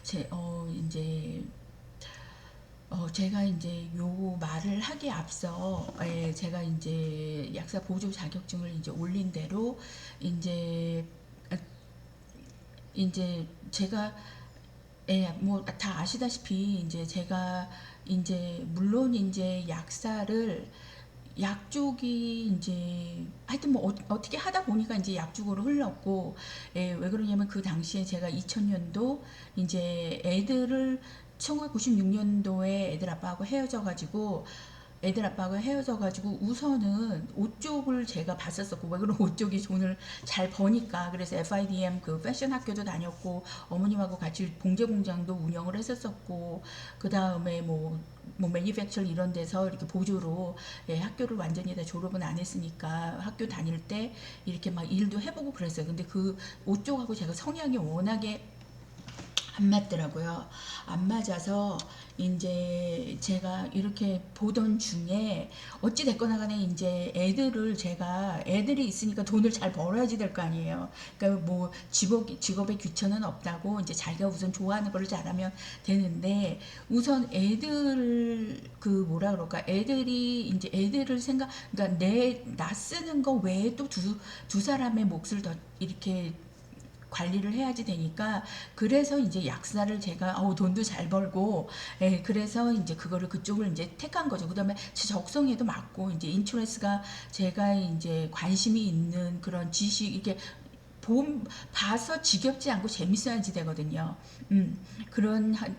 이제 제가 이제 요 말을 하기에 앞서, 제가 이제 약사 보조 자격증을 이제 올린 대로 이제 제가, 뭐 다 아시다시피 이제 제가 이제 물론 이제 약사를 약 쪽이 이제 하여튼 뭐 떻게 하다 보니까 이제 약 쪽으로 흘렀고, 왜 그러냐면 그 당시에 제가 2000년도 이제 애들을 1996년도에 애들 아빠하고 헤어져 가지고 우선은 옷 쪽을 제가 봤었었고, 왜 그런 옷 쪽이 돈을 잘 버니까. 그래서 FIDM 그 패션 학교도 다녔고, 어머님하고 같이 봉제 공장도 운영을 했었었고, 그 다음에 뭐 매니팩처 이런 데서 이렇게 보조로, 학교를 완전히 다 졸업은 안 했으니까 학교 다닐 때 이렇게 막 일도 해보고 그랬어요. 근데 그 옷 쪽하고 제가 성향이 워낙에 안 맞더라고요. 안 맞아서 이제 제가 이렇게 보던 중에 어찌 됐거나 간에 이제 애들이 있으니까 돈을 잘 벌어야지 될 거 아니에요. 그러니까 뭐 직업에 귀천은 없다고, 이제 자기가 우선 좋아하는 걸 잘하면 되는데, 우선 그 뭐라 그럴까, 그러니까 나 쓰는 거 외에 또 두 사람의 몫을 더 이렇게 관리를 해야지 되니까, 그래서 이제 약사를 제가 돈도 잘 벌고, 그래서 이제 그쪽을 이제 택한 거죠. 그다음에 제 적성에도 맞고, 이제 인슈런스가 제가 이제 관심이 있는 그런 지식, 이게 봐서 지겹지 않고 재밌어야지 되거든요.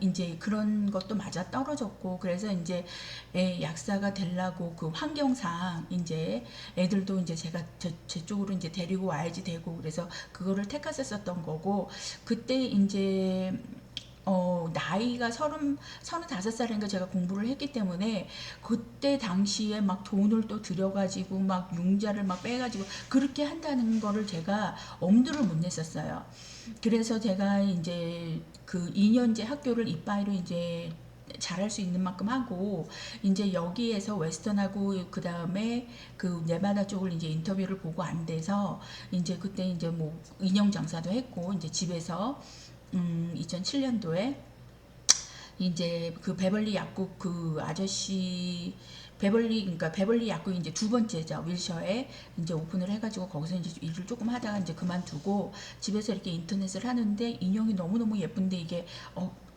이제 그런 것도 맞아 떨어졌고, 그래서 이제 약사가 되려고 그 환경상 이제 애들도 이제 제 쪽으로 이제 데리고 와야지 되고, 그래서 그거를 택했었던 거고, 그때 이제 나이가 35살인가 제가 공부를 했기 때문에, 그때 당시에 막 돈을 또 들여가지고 막 융자를 막 빼가지고 그렇게 한다는 거를 제가 엄두를 못 냈었어요. 그래서 제가 이제 그 2년제 학교를 이빠이로 이제 잘할 수 있는 만큼 하고, 이제 여기에서 웨스턴하고 그 다음에 그 네바다 쪽을 이제 인터뷰를 보고 안 돼서, 이제 그때 이제 뭐 인형 장사도 했고, 이제 집에서 2007년도에 이제 그 베벌리 약국 그 아저씨, 그러니까 베벌리 약국이 이제 두 번째죠. 윌셔에 이제 오픈을 해가지고 거기서 이제 일을 조금 하다가 이제 그만두고 집에서 이렇게 인터넷을 하는데, 인형이 너무너무 예쁜데 이게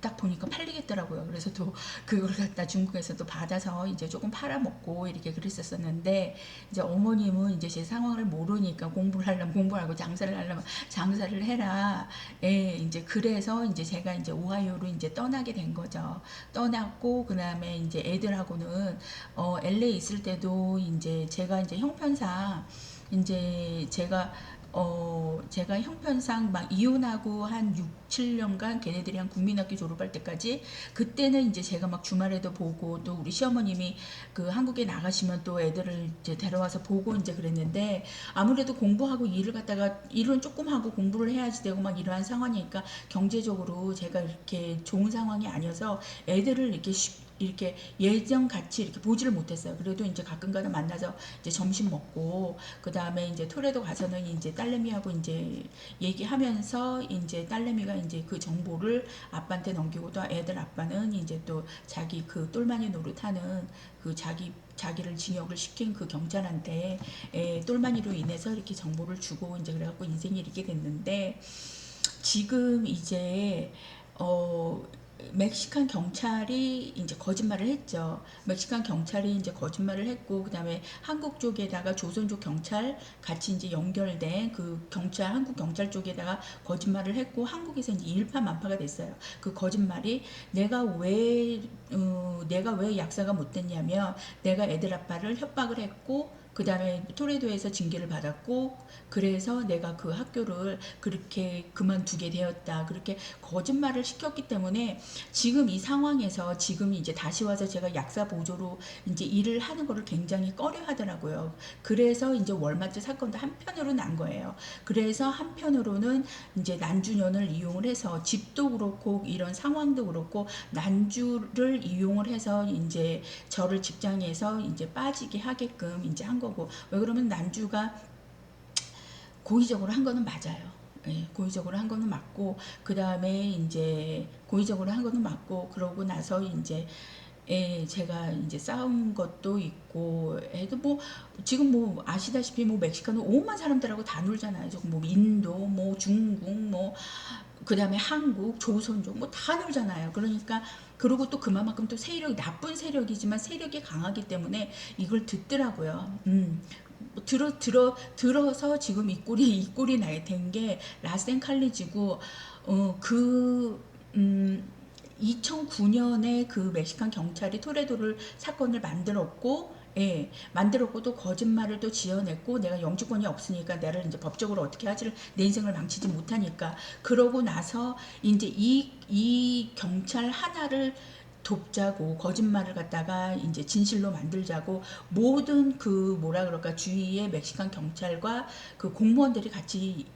딱 보니까 팔리겠더라고요. 그래서 또 그걸 갖다 중국에서 또 받아서 이제 조금 팔아먹고 이렇게 그랬었었는데, 이제 어머님은 이제 제 상황을 모르니까 공부를 하려면 공부하고 장사를 하려면 장사를 해라. 이제 그래서 이제 제가 이제 오하이오로 이제 떠나게 된 거죠. 떠났고, 그 다음에 이제 애들하고는 LA 있을 때도 이제 제가 이제 형편상 이제 제가 형편상 막 이혼하고 한 6, 7년간 걔네들이 한 국민학교 졸업할 때까지, 그때는 이제 제가 막 주말에도 보고, 또 우리 시어머님이 그 한국에 나가시면 또 애들을 이제 데려와서 보고 이제 그랬는데, 아무래도 공부하고 일은 조금 하고 공부를 해야지 되고 막 이러한 상황이니까, 경제적으로 제가 이렇게 좋은 상황이 아니어서 애들을 이렇게 예전 같이 이렇게 보지를 못했어요. 그래도 이제 가끔가다 만나서 이제 점심 먹고, 그 다음에 이제 토레도 가서는 이제 딸내미하고 이제 얘기하면서, 이제 딸내미가 이제 그 정보를 아빠한테 넘기고, 또 애들 아빠는 이제 또 자기 그 똘마니 노릇하는 그 자기를 징역을 시킨 그 경찰한테 똘마니로 인해서 이렇게 정보를 주고, 이제 그래갖고 인생이 이렇게 됐는데, 지금 이제 어 멕시칸 경찰이 이제 거짓말을 했죠. 멕시칸 경찰이 이제 거짓말을 했고, 그다음에 한국 쪽에다가 조선족 경찰 같이 이제 연결된 그 한국 경찰 쪽에다가 거짓말을 했고, 한국에서 이제 일파만파가 됐어요. 그 거짓말이, 내가 왜 약사가 못 됐냐면, 내가 애들 아빠를 협박을 했고, 그 다음에 토레도에서 징계를 받았고, 그래서 내가 그 학교를 그렇게 그만두게 되었다. 그렇게 거짓말을 시켰기 때문에, 지금 이 상황에서 지금 이제 다시 와서 제가 약사 보조로 이제 일을 하는 거를 굉장히 꺼려 하더라고요. 그래서 이제 월마트 사건도 한편으로 난 거예요. 그래서 한편으로는 이제 난주년을 이용을 해서, 집도 그렇고 이런 상황도 그렇고 난주를 이용을 해서 이제 저를 직장에서 이제 빠지게 하게끔 이제 한 거고, 왜 그러면 난주가 고의적으로 한 거는 맞아요. 예, 고의적으로 한 거는 맞고, 그 다음에 이제 고의적으로 한 거는 맞고, 그러고 나서 이제 예, 제가 이제 싸운 것도 있고 해도 뭐 지금 뭐 아시다시피 뭐 멕시카는 오만 사람들하고 다 놀잖아요. 지금 뭐 인도, 뭐 중국, 뭐 그다음에 한국, 조선족 뭐 다 놀잖아요. 그러니까 그리고 또 그만큼 또 세력이 나쁜 세력이지만 세력이 강하기 때문에 이걸 듣더라고요. 뭐 들어서 지금 이 꼴이 나게 된 게 라센 칼리지고 그 2009년에 그 멕시칸 경찰이 토레도를 사건을 만들었고, 예, 만들었고 또 거짓말을 또 지어냈고 내가 영주권이 없으니까 나를 이제 법적으로 어떻게 하지를 내 인생을 망치지 못하니까 그러고 나서 이제 이 경찰 하나를 돕자고 거짓말을 갖다가 이제 진실로 만들자고 모든 그 뭐라 그럴까 주위의 멕시칸 경찰과 그 공무원들이 같이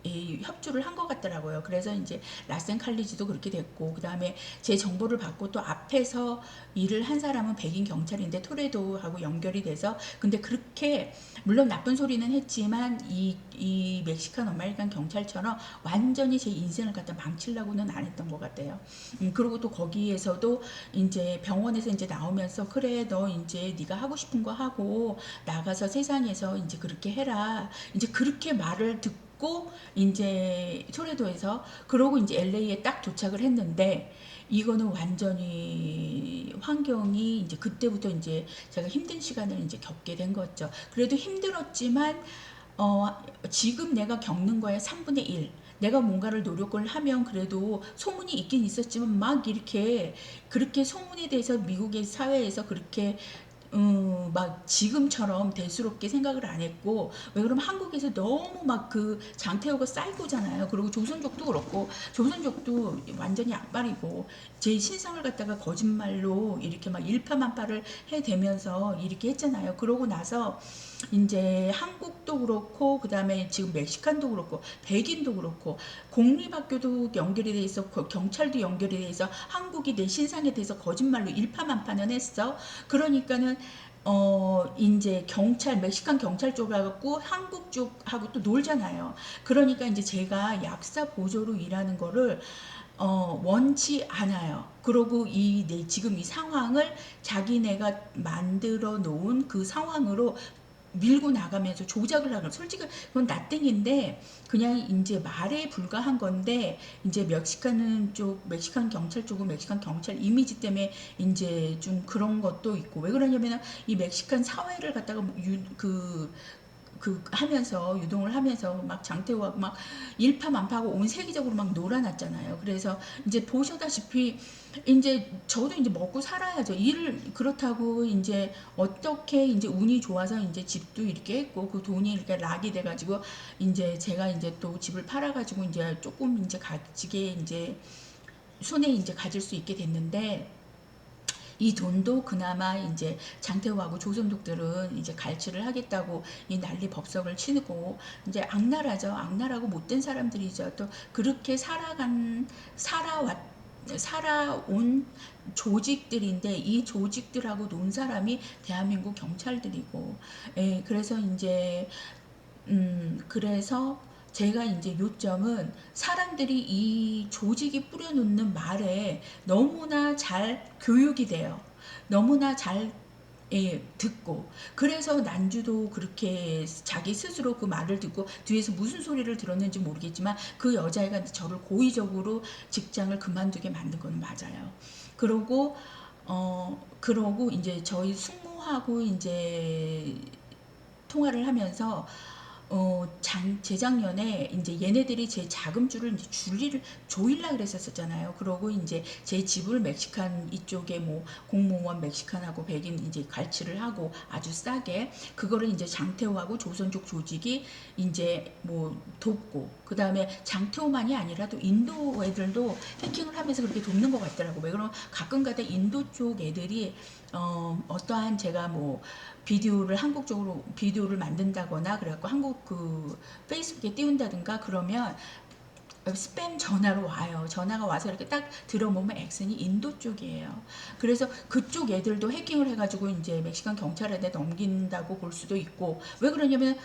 협조를 한 것 같더라고요. 그래서 이제 라센 칼리지도 그렇게 됐고 그 다음에 제 정보를 받고 또 앞에서 일을 한 사람은 백인 경찰인데 토레도하고 연결이 돼서 근데 그렇게 물론 나쁜 소리는 했지만 이 멕시칸 아메리칸 경찰처럼 완전히 제 인생을 갖다 망치려고는 안 했던 것 같아요. 그리고 또 거기에서도 이제 병원에서 이제 나오면서 그래 너 이제 네가 하고 싶은 거 하고 나가서 세상에서 이제 그렇게 해라 이제 그렇게 말을 듣고 이제 토레도에서 그러고 이제 LA에 딱 도착을 했는데 이거는 완전히 환경이 이제 그때부터 이제 제가 힘든 시간을 이제 겪게 된 거죠. 그래도 힘들었지만 어, 지금 내가 겪는 거에 3분의 1. 내가 뭔가를 노력을 하면 그래도 소문이 있긴 있었지만 막 이렇게 그렇게 소문에 대해서 미국의 사회에서 그렇게 막 지금처럼 대수롭게 생각을 안 했고 왜 그러면 한국에서 너무 막 그 장태호가 쌀고잖아요. 그리고 조선족도 그렇고 조선족도 완전히 악발이고 제 신상을 갖다가 거짓말로 이렇게 막 일파만파를 해대면서 이렇게 했잖아요. 그러고 나서 이제 한국도 그렇고 그다음에 지금 멕시칸도 그렇고 백인도 그렇고 공립학교도 연결이 돼 있어 경찰도 연결이 돼 있어 한국이 내 신상에 대해서 거짓말로 일파만파는 했어. 그러니까는 이제 경찰 멕시칸 경찰 쪽하고 한국 쪽하고 또 놀잖아요. 그러니까 이제 제가 약사 보조로 일하는 거를 원치 않아요. 그러고 지금 이 상황을 자기네가 만들어 놓은 그 상황으로 밀고 나가면서 조작을 하는 솔직히 그건 나땡인데 그냥 이제 말에 불과한 건데 이제 멕시칸 경찰 쪽은 멕시칸 경찰 이미지 때문에 이제 좀 그런 것도 있고 왜 그러냐면 이 멕시칸 사회를 갖다가 하면서 유동을 하면서 막 장태호하고 막 일파만파하고 온 세계적으로 막 놀아놨잖아요. 그래서 이제 보셔다시피 이제 저도 이제 먹고 살아야죠. 일을 그렇다고 이제 어떻게 이제 운이 좋아서 이제 집도 이렇게 했고 그 돈이 이렇게 락이 돼가지고 이제 제가 이제 또 집을 팔아가지고 이제 조금 이제 가지게 이제 손에 이제 가질 수 있게 됐는데 이 돈도 그나마 이제 장태호하고 조선족들은 이제 갈취를 하겠다고 이 난리 법석을 치고 이제 악랄하죠. 악랄하고 못된 사람들이죠. 또 그렇게 살아온 조직들인데 이 조직들하고 논 사람이 대한민국 경찰들이고, 예, 그래서 이제 그래서 제가 이제 요점은 사람들이 이 조직이 뿌려놓는 말에 너무나 잘 교육이 돼요. 너무나 잘 듣고 그래서 난주도 그렇게 자기 스스로 그 말을 듣고 뒤에서 무슨 소리를 들었는지 모르겠지만 그 여자애가 저를 고의적으로 직장을 그만두게 만든 건 맞아요. 그러고 이제 저희 숙모하고 이제 통화를 하면서 재작년에 이제 얘네들이 제 자금줄을 이제 조일라 그랬었잖아요. 그러고 이제 제 집을 멕시칸 이쪽에 뭐 공무원 멕시칸하고 백인 이제 갈취를 하고 아주 싸게 그거를 이제 장태호하고 조선족 조직이 이제 뭐 돕고 그 다음에 장태호만이 아니라 또 인도 애들도 해킹을 하면서 그렇게 돕는 것 같더라고. 왜 그러면 가끔가다 인도 쪽 애들이 어떠한 제가 뭐 한국 쪽으로 비디오를 만든다거나 그래갖고 한국 그 페이스북에 띄운다든가 그러면 스팸 전화로 와요. 전화가 와서 이렇게 딱 들어보면 액센이 인도 쪽이에요. 그래서 그쪽 애들도 해킹을 해가지고 이제 멕시칸 경찰한테 넘긴다고 볼 수도 있고 왜 그러냐면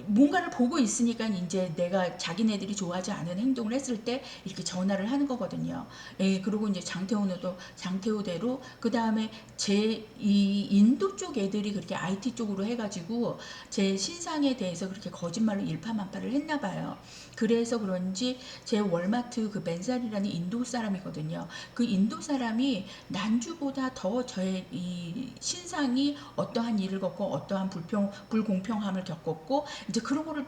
뭔가를 보고 있으니까 이제 내가 자기네들이 좋아하지 않은 행동을 했을 때 이렇게 전화를 하는 거거든요. 예, 그리고 이제 장태호도 장태호대로 그 다음에 제 이 인도 쪽 애들이 그렇게 IT 쪽으로 해가지고 제 신상에 대해서 그렇게 거짓말로 일파만파를 했나 봐요. 그래서 그런지 제 월마트 그 벤살이라는 인도 사람이거든요. 그 인도 사람이 난주보다 더 저의 이 신상이 어떠한 일을 겪고 어떠한 불공평함을 겪었고 이제 그런 거를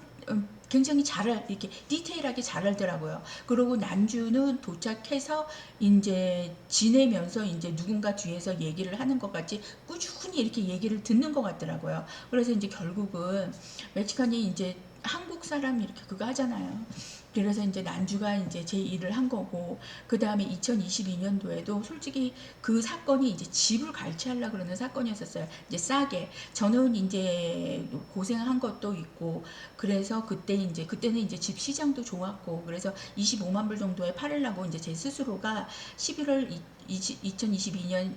굉장히 이렇게 디테일하게 잘 알더라고요. 그리고 난주는 도착해서 이제 지내면서 이제 누군가 뒤에서 얘기를 하는 것 같이 꾸준히 이렇게 얘기를 듣는 것 같더라고요. 그래서 이제 결국은 멕시칸이 이제 한국 사람 이렇게 그거 하잖아요. 그래서 이제 난주가 이제 제 일을 한 거고, 그 다음에 2022년도에도 솔직히 그 사건이 이제 집을 갈취하려고 그러는 사건이었었어요. 이제 싸게. 저는 이제 고생한 것도 있고, 그래서 그때는 이제 집 시장도 좋았고, 그래서 25만 불 정도에 팔으려고 이제 제 스스로가 11월 2022년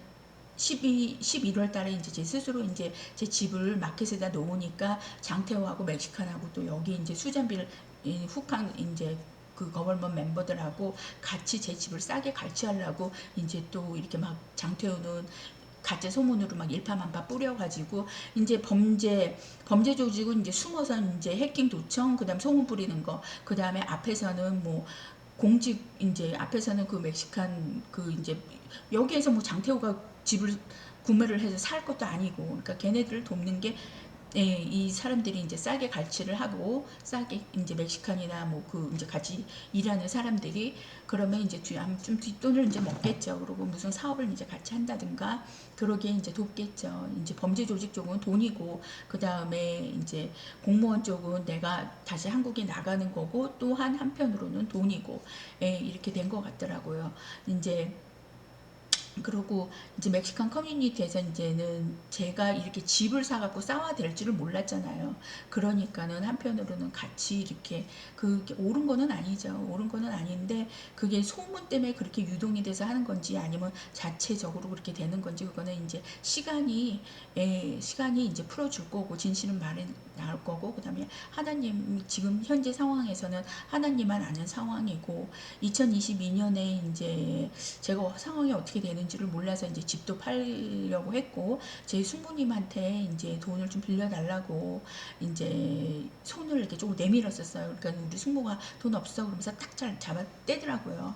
11월 달에 이제 제 스스로 이제 제 집을 마켓에다 놓으니까 장태호하고 멕시칸하고 또 여기 이제 수잔비를 훅한 이제 그 거벌먼 멤버들하고 같이 제 집을 싸게 갈취하려고 이제 또 이렇게 막 장태호는 가짜 소문으로 막 일파만파 뿌려가지고 이제 범죄 조직은 이제 숨어서 이제 해킹 도청 그다음 소문 뿌리는 거 그다음에 앞에서는 뭐 공직 이제 앞에서는 그 멕시칸 그 이제 여기에서 뭐 장태호가 집을 구매를 해서 살 것도 아니고 그러니까 걔네들을 돕는 게 예, 이 사람들이 이제 싸게 갈취를 하고 싸게 이제 멕시칸이나 뭐 그 이제 같이 일하는 사람들이 그러면 이제 좀 뒷돈을 이제 먹겠죠. 그리고 무슨 사업을 이제 같이 한다든가 그러기에 이제 돕겠죠. 이제 범죄 조직 쪽은 돈이고 그 다음에 이제 공무원 쪽은 내가 다시 한국에 나가는 거고 또한 한편으로는 돈이고 예, 이렇게 된 것 같더라고요. 이제 그리고 이제 멕시칸 커뮤니티에서 이제는 제가 이렇게 집을 사갖고 싸워댈 줄을 몰랐잖아요. 그러니까는 한편으로는 같이 이렇게 그게 옳은 거는 아니죠. 옳은 거는 아닌데 그게 소문 때문에 그렇게 유동이 돼서 하는 건지 아니면 자체적으로 그렇게 되는 건지 그거는 이제 시간이 이제 풀어줄 거고 진실은 말에 나올 거고 그다음에 하나님 지금 현재 상황에서는 하나님만 아는 상황이고 2022년에 이제 제가 상황이 어떻게 되는지를 몰라서 이제 집도 팔려고 했고 제 숙모님한테 이제 돈을 좀 빌려달라고 이제 손을 이렇게 조금 내밀었었어요. 그러니까 우리 숙모가 돈 없어 그러면서 딱 잘 잡아 떼더라고요.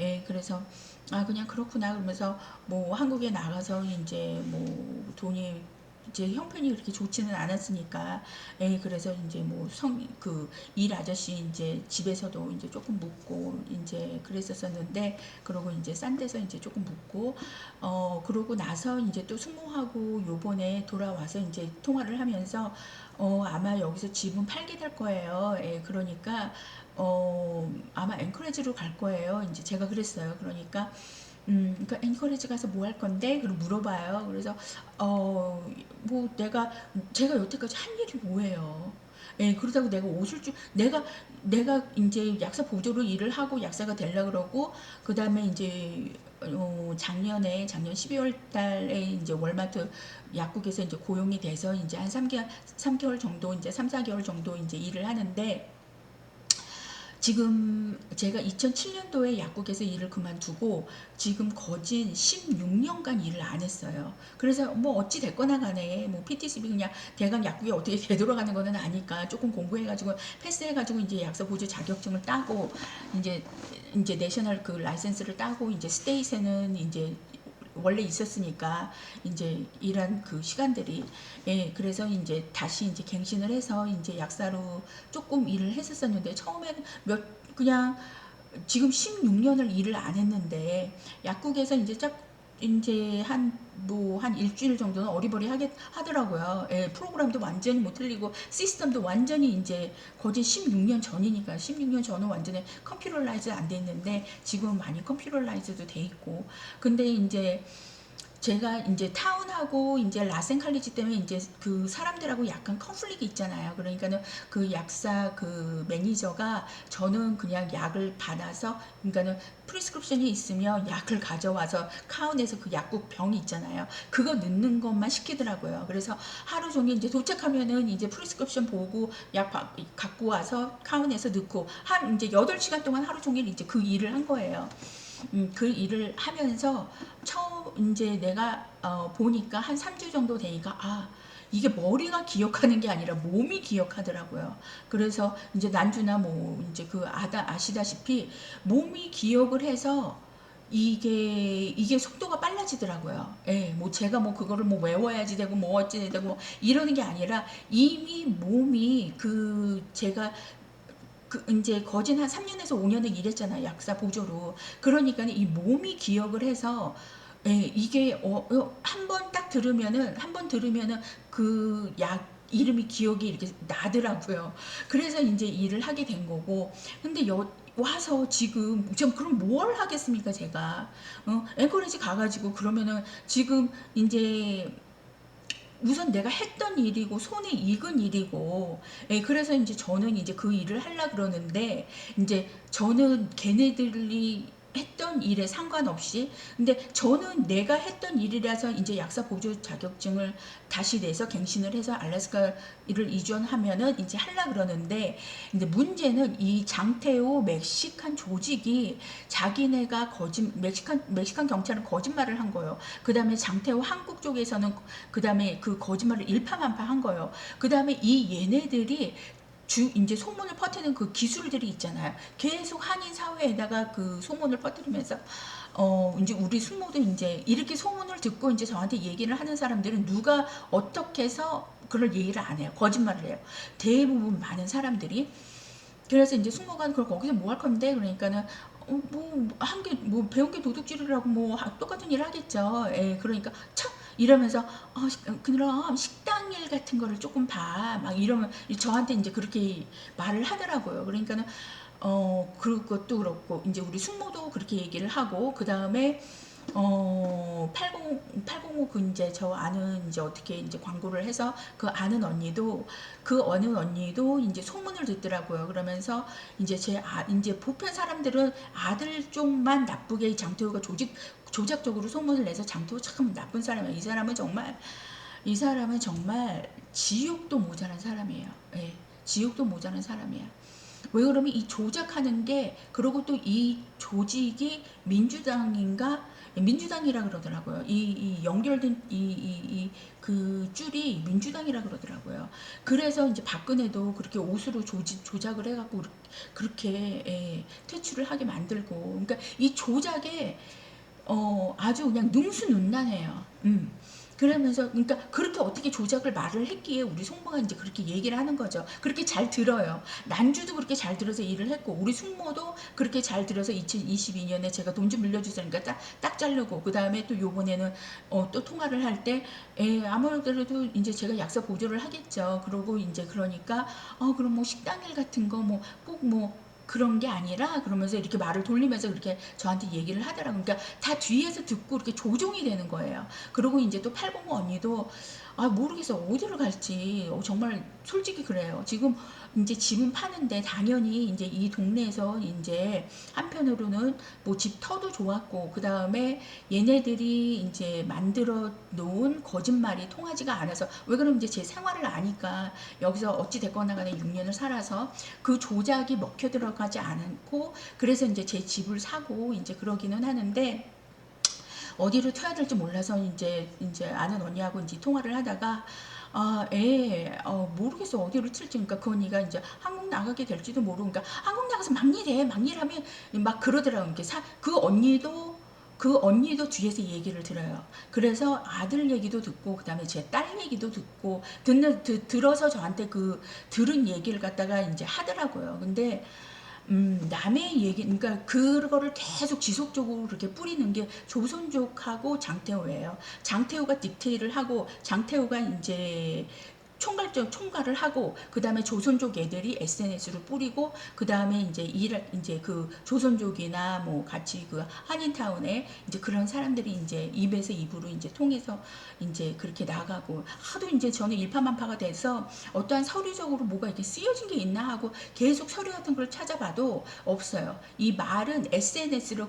예, 그래서 아 그냥 그렇구나 그러면서 뭐 한국에 나가서 이제 뭐 돈이 이제 형편이 그렇게 좋지는 않았으니까, 예, 그래서 이제 뭐 그 일 아저씨 이제 집에서도 이제 조금 묵고 이제 그랬었었는데, 그러고 이제 싼 데서 이제 조금 묵고, 그러고 나서 이제 또 숙모하고 요번에 돌아와서 이제 통화를 하면서, 아마 여기서 집은 팔게 될 거예요. 예, 그러니까, 아마 앵커레지로 갈 거예요. 이제 제가 그랬어요. 그러니까, 그러니까 앵커레지 가서 뭐 할 건데? 그리고 물어봐요. 그래서 뭐 제가 여태까지 한 일이 뭐예요? 예, 그러다고 내가 옷을 내가 이제 약사 보조로 일을 하고 약사가 되려 그러고 그 다음에 이제 작년 12월 달에 이제 월마트 약국에서 이제 고용이 돼서 이제 한 3개월 정도 이제 3, 4개월 정도 이제 일을 하는데 지금 제가 2007년도에 약국에서 일을 그만두고 지금 거진 16년간 일을 안 했어요. 그래서 뭐 어찌 됐거나 간에 뭐 PTCB 그냥 대강 약국이 어떻게 되돌아가는 거는 아니까 조금 공부해가지고 패스해가지고 이제 약사 보조 자격증을 따고 이제 내셔널 그 라이센스를 따고 이제 스테이트에는 이제 원래 있었으니까 이제 일한 그 시간들이 예 그래서 이제 다시 이제 갱신을 해서 이제 약사로 조금 일을 했었었는데 처음에는 그냥 지금 16년을 일을 안 했는데 약국에서 이제 한 일주일 정도는 어리버리 하더라고요. 예, 프로그램도 완전히 못 틀리고 시스템도 완전히 이제 거진 16년 전이니까 16년 전은 완전히 컴퓨터라이즈 안 돼 있는데 지금은 많이 컴퓨터라이즈도 돼 있고 근데 이제 제가 이제 타운하고 이제 라센 칼리지 때문에 이제 그 사람들하고 약간 컨플릭이 있잖아요. 그러니까는 그 약사 그 매니저가 저는 그냥 약을 받아서, 그러니까는 프리스크립션이 있으면 약을 가져와서 카운에서 그 약국 병이 있잖아요. 그거 넣는 것만 시키더라고요. 그래서 하루 종일 이제 도착하면은 이제 프리스크립션 보고 약 갖고 와서 카운에서 넣고 한 이제 8시간 동안 하루 종일 이제 그 일을 한 거예요. 그 일을 하면서 처음 이제 내가 보니까 한 3주 정도 되니까 이게 머리가 기억하는 게 아니라 몸이 기억하더라고요. 그래서 이제 난주나 뭐 이제 그 아시다시피 몸이 기억을 해서 이게 속도가 빨라지더라고요. 예, 뭐 제가 뭐 그거를 뭐 외워야지 되고 뭐 어찌 되고 뭐 이러는 게 아니라 이미 몸이 그 제가 그 이제 거진 한 3년에서 5년을 일했잖아요. 약사 보조로. 그러니까 이 몸이 기억을 해서 예, 이게 한 번 딱 들으면은 한 번 들으면은 그 약 이름이 기억이 이렇게 나더라고요. 그래서 이제 일을 하게 된 거고. 근데 와서 지금 그럼 뭘 하겠습니까, 제가? 앵커리지 가가지고 그러면은 지금 이제 우선 내가 했던 일이고 손에 익은 일이고, 예, 그래서 이제 저는 이제 그 일을 하려 그러는데, 이제 저는 걔네들이 했던 일에 상관없이, 근데 저는 내가 했던 일이라서 이제 약사 보조 자격증을 다시 내서 갱신을 해서 알래스카 를 이전하면은 이제 하려 그러는데, 근데 문제는 이 장테오 멕시칸 조직이 자기네가 멕시칸 경찰은 거짓말을 한 거예요. 그 다음에 장태호 한국 쪽에서는 그 다음에 그 거짓말을 일파만파한 거예요. 그 다음에 이 얘네들이 이제 소문을 퍼뜨리는 그 기술들이 있잖아요. 계속 한인 사회에다가 그 소문을 퍼뜨리면서 이제 우리 숙모도 이제 이렇게 소문을 듣고 이제 저한테 얘기를 하는 사람들은 누가 어떻게 해서 그걸 얘기를 안 해요. 거짓말을 해요. 대부분 많은 사람들이. 그래서 이제 숙모가 그걸 거기서 뭐 할 건데, 그러니까는 한 게 뭐 배운 게 도둑질이라고 뭐 똑같은 일 하겠죠. 예, 그러니까 참 이러면서 그럼 식당 일 같은 거를 조금 봐. 막 이러면 저한테 이제 그렇게 말을 하더라고요. 그러니까는 그것도 그렇고 이제 우리 숙모도 그렇게 얘기를 하고, 그 다음에 805 그 이제 저 아는 이제 어떻게 이제 광고를 해서 그 아는 언니도 이제 소문을 듣더라고요. 그러면서 이제 이제 보편 사람들은 아들 쪽만 나쁘게 장태호가 조작적으로 소문을 내서 장태호 참 나쁜 사람이야. 이 사람은 정말 지옥도 모자란 사람이에요. 예. 지옥도 모자란 사람이야. 왜 그러면 이 조작하는 게, 그리고 또 이 조직이 민주당이라 그러더라고요. 이 연결된 그 줄이 민주당이라 그러더라고요. 그래서 이제 박근혜도 그렇게 옷으로 조작을 해갖고 그렇게 퇴출을 하게 만들고, 그러니까 이 조작에 아주 그냥 능수능란해요. 그러면서 그러니까 그렇게 어떻게 조작을 말을 했기에 우리 숙모가 이제 그렇게 얘기를 하는 거죠. 그렇게 잘 들어요. 난주도 그렇게 잘 들어서 일을 했고, 우리 숙모도 그렇게 잘 들어서 2022년에 제가 돈 좀 빌려주세요. 그러니까 딱 자르고, 그 다음에 또 요번에는 또 통화를 할 때 아무래도 이제 제가 약사 보조를 하겠죠. 그러고 이제 그러니까 그럼 뭐 식당일 같은 거 뭐 꼭 뭐 그런 게 아니라, 그러면서 이렇게 말을 돌리면서 그렇게 저한테 얘기를 하더라고요. 그러니까 다 뒤에서 듣고 이렇게 조종이 되는 거예요. 그리고 이제 또 805 언니도 모르겠어 어디로 갈지. 정말 솔직히 그래요. 지금 이제 집은 파는데 당연히 이제 이 동네에서 이제 한편으로는 뭐 집 터도 좋았고, 그 다음에 얘네들이 이제 만들어 놓은 거짓말이 통하지가 않아서, 왜 그러면 이제 제 생활을 아니까 여기서 어찌 됐거나 간에 6년을 살아서 그 조작이 먹혀 들어가지 않고, 그래서 이제 제 집을 사고 이제 그러기는 하는데, 어디로 튀어야 될지 몰라서 이제 아는 언니하고 이제 통화를 하다가 모르겠어 어디로 튈지. 그러니까 그 언니가 이제 한국 나가게 될지도 모르고, 그러니까 한국 나가서 막 일하면 막 그러더라고요. 그 언니도 뒤에서 얘기를 들어요. 그래서 아들 얘기도 듣고, 그 다음에 제 딸 얘기도 듣고, 들어서 저한테 그 들은 얘기를 갖다가 이제 하더라고요. 근데 남의 얘기, 그러니까 그거를 계속 지속적으로 그렇게 뿌리는 게 조선족하고 장태호예요. 장태호가 딕테이를 하고, 장태호가 이제 총괄을 하고, 그 다음에 조선족 애들이 SNS로 뿌리고, 그 다음에 이제 그 조선족이나 뭐 같이 그 한인타운에 이제 그런 사람들이 이제 입에서 입으로 이제 통해서 이제 그렇게 나가고, 하도 이제 저는 일파만파가 돼서 어떠한 서류적으로 뭐가 이렇게 쓰여진 게 있나 하고 계속 서류 같은 걸 찾아봐도 없어요. 이 말은 SNS로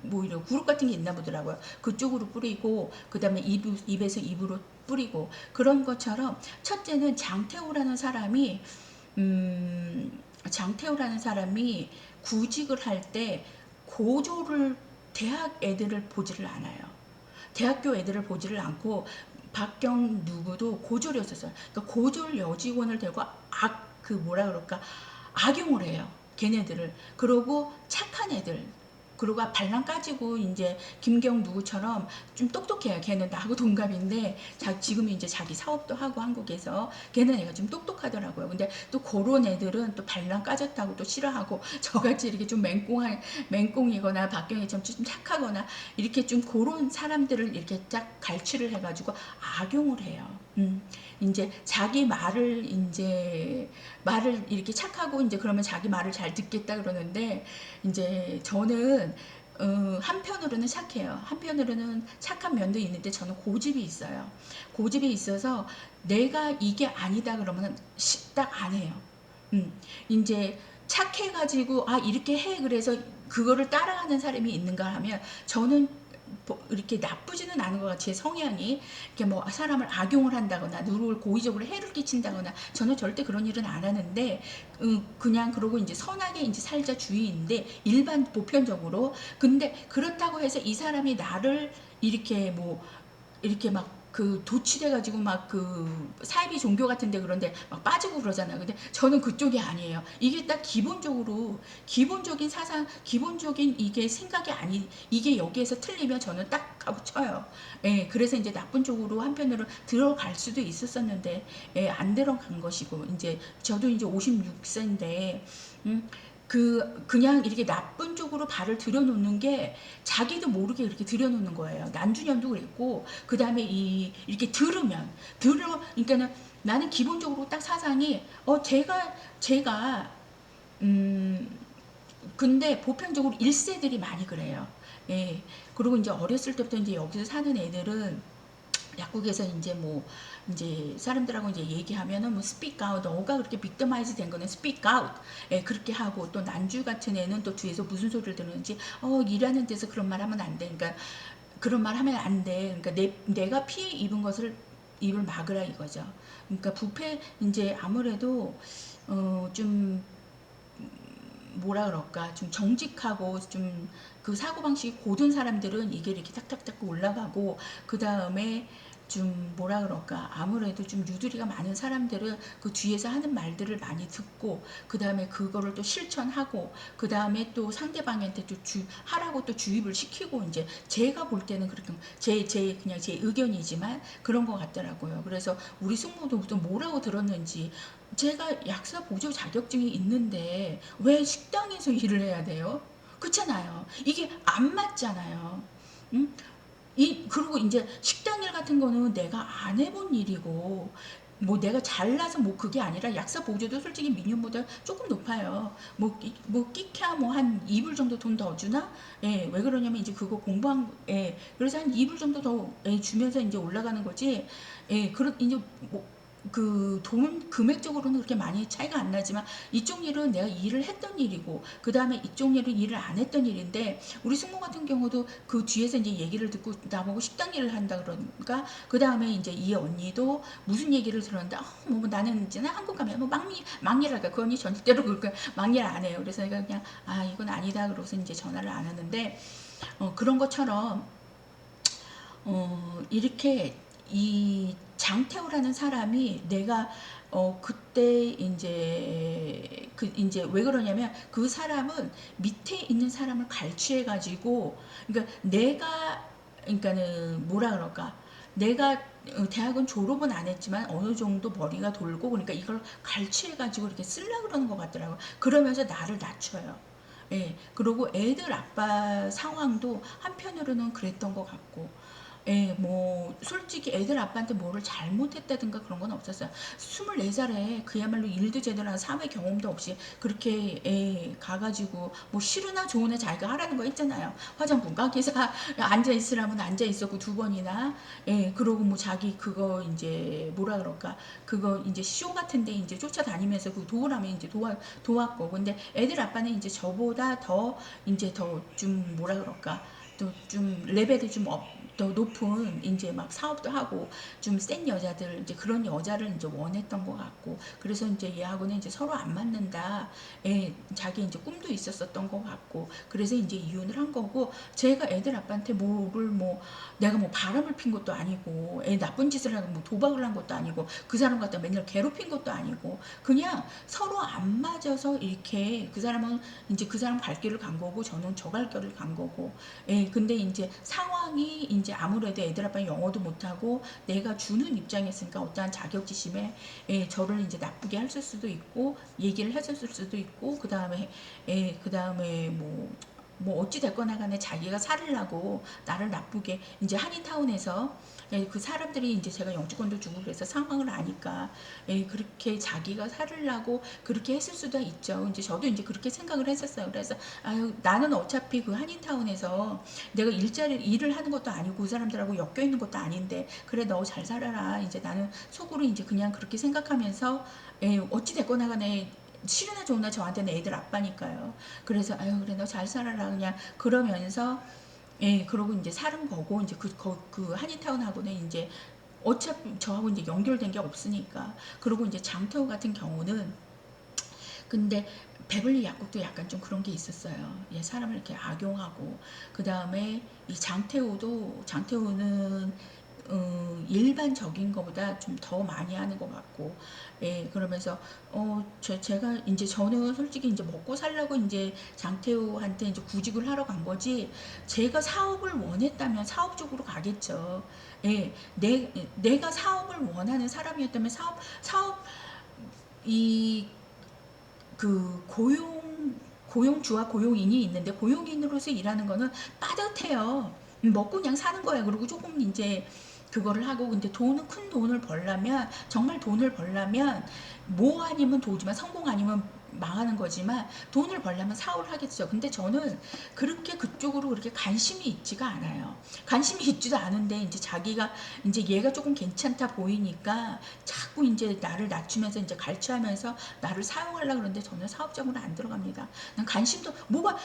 뭐 이런 그룹 같은 게 있나 보더라고요. 그쪽으로 뿌리고, 그 다음에 입에서 입으로 뿌리고, 그런 것처럼 첫째는 장태호라는 사람이 구직을 할 때 고졸을 대학 애들을 보지를 않아요. 대학교 애들을 보지를 않고, 박경 누구도 고졸이었었어요. 그러니까 고졸 여직원을 대고 그 뭐라 그럴까, 악용을 해요. 걔네들을. 그러고 착한 애들, 그러고 발랑 까지고 이제 김경 누구처럼 좀 똑똑해요. 걔는 나하고 동갑인데 지금 이제 자기 사업도 하고 한국에서, 걔는 애가 좀 똑똑하더라고요. 근데 또 그런 애들은 또 발랑 까졌다고 또 싫어하고, 저같이 이렇게 좀 맹꽁이거나 박경희처럼 좀 착하거나 이렇게 좀 그런 사람들을 이렇게 딱 갈취를 해가지고 악용을 해요. 이제 자기 말을 이렇게 착하고, 이제 그러면 자기 말을 잘 듣겠다 그러는데, 이제 저는 한편으로는 착해요. 한편으로는 착한 면도 있는데, 저는 고집이 있어요. 고집이 있어서 내가 이게 아니다 그러면 딱 안 해요. 이제 착해가지고 이렇게 해 그래서 그거를 따라하는 사람이 있는가 하면, 저는 이렇게 나쁘지는 않은 것 같아요. 제 성향이 이렇게 뭐 사람을 악용을 한다거나 누구를 고의적으로 해를 끼친다거나, 저는 절대 그런 일은 안 하는데, 그냥 그러고 이제 선하게 이제 살자 주의인데, 일반 보편적으로. 근데 그렇다고 해서 이 사람이 나를 이렇게 뭐 이렇게 막 도취돼가지고 막 사이비 종교 같은데 그런데 막 빠지고 그러잖아요. 근데 저는 그쪽이 아니에요. 이게 딱 기본적인 사상, 기본적인 이게 생각이 이게 여기에서 틀리면 저는 딱 가고 쳐요. 예, 그래서 이제 나쁜 쪽으로 한편으로 들어갈 수도 있었었는데, 예, 안 들어간 것이고, 이제 저도 이제 56세인데, 그냥 이렇게 나쁜 쪽으로 발을 들여놓는 게 자기도 모르게 이렇게 들여놓는 거예요. 난주년도 그랬고, 그 다음에 이렇게 그러니까는 나는 기본적으로 딱 사상이, 제가, 근데 보편적으로 1세들이 많이 그래요. 예. 그리고 이제 어렸을 때부터 이제 여기서 사는 애들은 약국에서 이제 사람들하고 이제 얘기하면은 뭐 speak out, 너가 그렇게 빅더마이즈 된 거는 speak out, 예, 그렇게 하고, 또 난주 같은 애는 또 뒤에서 무슨 소리를 들었는지, 일하는 데서 그런 말 하면 안 돼. 그러니까 그런 말 하면 안 돼. 그러니까 내가 피해 입은 것을 입을 막으라 이거죠. 그러니까 부패 이제 아무래도 좀 뭐라 그럴까, 좀 정직하고 좀 그 사고방식이 고든 사람들은 이게 이렇게 탁탁탁 올라가고, 그 다음에 좀 뭐라 그럴까, 아무래도 좀 유두리가 많은 사람들은 그 뒤에서 하는 말들을 많이 듣고, 그 다음에 그거를 또 실천하고, 그 다음에 또 상대방한테 또 하라고 또 주입을 시키고, 이제 제가 볼 때는 그렇게 그냥 제 의견이지만 그런 것 같더라고요. 그래서 우리 숙모도 또 뭐라고 들었는지, 제가 약사 보조 자격증이 있는데 왜 식당에서 일을 해야 돼요? 그렇잖아요. 이게 안 맞잖아요. 응? 그리고 이제 식당 일 같은 거는 내가 안 해본 일이고, 뭐 내가 잘나서 뭐 그게 아니라, 약사 보조도 솔직히 민년보다 조금 높아요. 끼캬 뭐 한 2불 정도 돈 더 주나? 예, 왜 그러냐면 이제 그거 예, 그래서 한 2불 정도 더 주면서 이제 올라가는 거지. 예, 이제 돈 금액적으로는 그렇게 많이 차이가 안 나지만, 이쪽 일은 내가 일을 했던 일이고, 그 다음에 이쪽 일은 일을 안 했던 일인데, 우리 숙모 같은 경우도 그 뒤에서 이제 얘기를 듣고 나보고 식당 일을 한다 그러니까, 그 다음에 이제 이 언니도 무슨 얘기를 들었는데, 나는 이제 한국 가면 뭐 막일할까, 그 언니 절대로 그렇게 막일 안 해요. 그래서 내가 그냥 이건 아니다 그러고서 이제 전화를 안 하는데, 그런 것처럼 이렇게 이 장태호라는 사람이, 내가 그때 이제 왜 그러냐면, 그 사람은 밑에 있는 사람을 갈취해 가지고, 그러니까 그러니까는 뭐라 그럴까, 내가 대학은 졸업은 안 했지만 어느 정도 머리가 돌고, 그러니까 이걸 갈취해 가지고 이렇게 쓰려 그러는 것 같더라고요. 그러면서 나를 낮춰요. 예, 그리고 애들 아빠 상황도 한편으로는 그랬던 것 같고, 예, 뭐 솔직히 애들 아빠한테 뭐를 잘못했다든가 그런 건 없었어요. 24살에 그야말로 일도 제대로 한 사회 경험도 없이 그렇게 가가지고 뭐 싫으나 좋으나 자기가 하라는 거 있잖아요. 화장품 가게에서 앉아 있으라면 앉아 있었고 두 번이나. 그러고 뭐 자기 그거 이제 뭐라 그럴까, 그거 이제 쇼 같은데 이제 쫓아다니면서 그 도우라면 이제 도왔고. 근데 애들 아빠는 이제 저보다 더 이제 더 좀 뭐라 그럴까, 또 좀 레벨이 좀 더 높은 이제 막 사업도 하고 좀 센 여자들, 이제 그런 여자를 이제 원했던 것 같고. 그래서 이제 얘하고는 이제 서로 안 맞는다. 자기 이제 꿈도 있었었던 것 같고. 그래서 이제 이혼을 한 거고. 제가 애들 아빠한테 뭐를 뭐 내가 뭐 바람을 핀 것도 아니고 애 나쁜 짓을 하고 뭐 도박을 한 것도 아니고 그 사람 갖다 맨날 괴롭힌 것도 아니고, 그냥 서로 안 맞아서 이렇게 그 사람은 이제 그 사람 갈 길을 간 거고 저는 저 갈 길을 간 거고. 근데 이제 상황이 이제 아무래도 애들 아빠 영어도 못하고 내가 주는 입장이었으니까 어떠한 자격지심에 저를 이제 나쁘게 했을 수도 있고 얘기를 했었을 수도 있고, 그 다음에 뭐 어찌 됐거나 간에 자기가 살으려고 나를 나쁘게 이제 한인타운에서 그 사람들이 이제 제가 영주권도 주고 그래서 상황을 아니까 그렇게 자기가 살으려고 그렇게 했을 수도 있죠. 이제 저도 이제 그렇게 생각을 했었어요. 그래서 아유, 나는 어차피 그 한인타운에서 내가 일을 하는 것도 아니고 그 사람들하고 엮여 있는 것도 아닌데 그래 너 잘 살아라. 이제 나는 속으로 이제 그냥 그렇게 생각하면서 어찌 됐거나 간에 싫으나 좋으나 저한테는 애들 아빠니까요. 그래서 아유 그래 너 잘 살아라 그냥 그러면서 그러고 이제 사는 거고. 이제 그 한인타운하고는 이제 어차피 저하고 이제 연결된 게 없으니까. 그리고 이제 장태호 같은 경우는, 근데 베벌리 약국도 약간 좀 그런 게 있었어요. 사람을 이렇게 악용하고. 그 다음에 이 장태호는 일반적인 것보다 좀 더 많이 하는 것 같고. 그러면서 제가 이제 저는 솔직히 이제 먹고 살려고 이제 장태호한테 이제 구직을 하러 간 거지, 제가 사업을 원했다면 사업 쪽으로 가겠죠. 내가 사업을 원하는 사람이었다면 사업 이 그 고용주와 고용인이 있는데, 고용인으로서 일하는 거는 빠듯해요. 먹고 그냥 사는 거야. 그리고 조금 이제 그거를 하고. 근데 큰 돈을 벌려면, 정말 돈을 벌려면 뭐 아니면 도지만 성공 아니면 망하는 거지만 돈을 벌려면 사업을 하겠죠. 근데 저는 그렇게 그쪽으로 그렇게 관심이 있지가 않아요. 관심이 있지도 않은데 이제 자기가 이제 얘가 조금 괜찮다 보이니까 자꾸 이제 나를 낮추면서 이제 갈취하면서 나를 사용하려고 그러는데 저는 사업적으로 안 들어갑니다. 난 관심도 뭐가,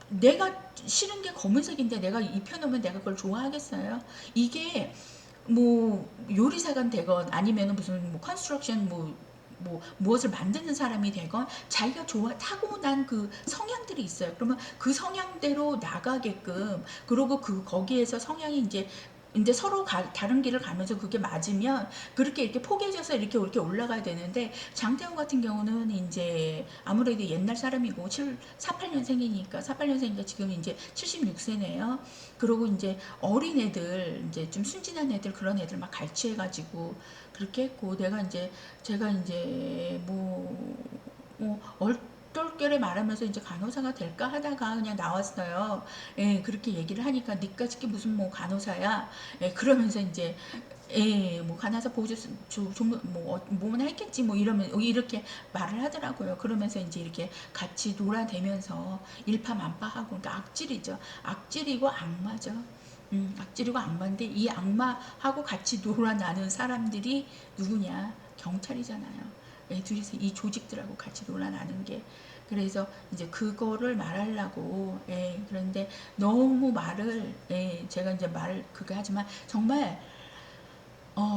내가 싫은 게 검은색인데 내가 입혀놓으면 내가 그걸 좋아하겠어요? 이게 뭐 요리사가 되건 아니면 무슨 뭐 컨스트럭션 무엇을 만드는 사람이 되건 자기가 타고난 그 성향들이 있어요. 그러면 그 성향대로 나가게끔, 그리고 거기에서 성향이 이제 서로 다른 길을 가면서 그게 맞으면 그렇게 이렇게 포개져서 이렇게 올라가야 되는데, 장태호 같은 경우는 이제 아무래도 옛날 사람이고 48년생이니까 지금 이제 76세네요. 그리고 이제 어린 애들, 이제 좀 순진한 애들, 그런 애들 막 갈취해가지고 그렇게 했고. 제가 이제 얼떨결에 말하면서 이제 간호사가 될까 하다가 그냥 나왔어요. 그렇게 얘기를 하니까 니까 지게 무슨 뭐 간호사야. 그러면서 이제 뭐 간호사 보조 뭐나 했겠지 뭐 이러면 이렇게 말을 하더라고요. 그러면서 이제 이렇게 같이 놀아대면서 일파만파하고. 그러니까 악질이죠. 악질이고 악마죠. 악질이고 악마인데 이 악마하고 같이 놀아나는 사람들이 누구냐? 경찰이잖아요. 둘이서 이 조직들하고 같이 놀아나는 게. 그래서 이제 그거를 말하려고. 그런데 너무 제가 이제 말을 그게 하지만 정말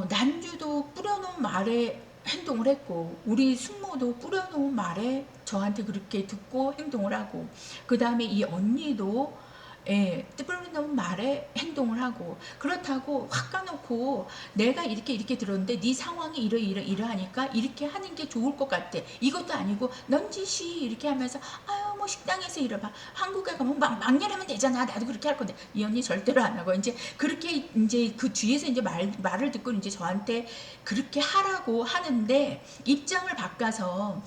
난주도 뿌려놓은 말에 행동을 했고, 우리 숙모도 뿌려놓은 말에 저한테 그렇게 듣고 행동을 하고, 그 다음에 이 언니도 뿌려놓은 말에 행동을 하고. 그렇다고 확 까놓고 내가 이렇게 들었는데 네 상황이 이러하니까 이렇게 하는 게 좋을 것 같아, 이것도 아니고 넌지시 이렇게 하면서 아유 뭐 식당에서 일해봐, 한국에 가면 막년하면 되잖아, 나도 그렇게 할 건데. 이 언니 절대로 안 하고 이제 그렇게 이제 그 뒤에서 이제 말을 듣고 이제 저한테 그렇게 하라고 하는데, 입장을 바꿔봐요.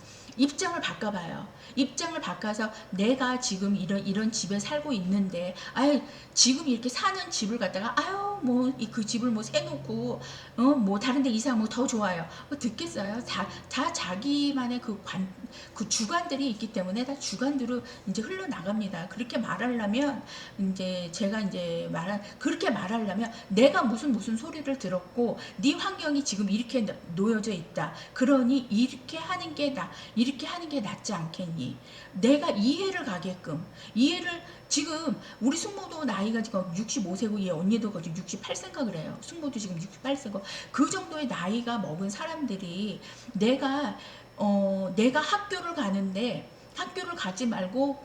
입장을 바꿔서 내가 지금 이런 집에 살고 있는데, 아유 지금 이렇게 사는 집을 갖다가 아유 뭐 그 집을 뭐 세놓고 뭐 다른데 이사 뭐 더 좋아요. 듣겠어요? 다 자기만의 그 주관들이 있기 때문에 다 주관대로 이제 흘러나갑니다. 그렇게 말하려면 이제 제가 이제 그렇게 말하려면 내가 무슨 소리를 들었고 네 환경이 지금 이렇게 놓여져 있다. 그러니 이렇게 하는 게 낫지 않겠니? 내가 이해를 가게끔 이해를 지금 우리 숙모도 나이가 지금 65세고 얘 언니도 지금 68세인가 그래요. 숙모도 지금 68세고 그 정도의 나이가 먹은 사람들이 내가 학교를 가는데 학교를 가지 말고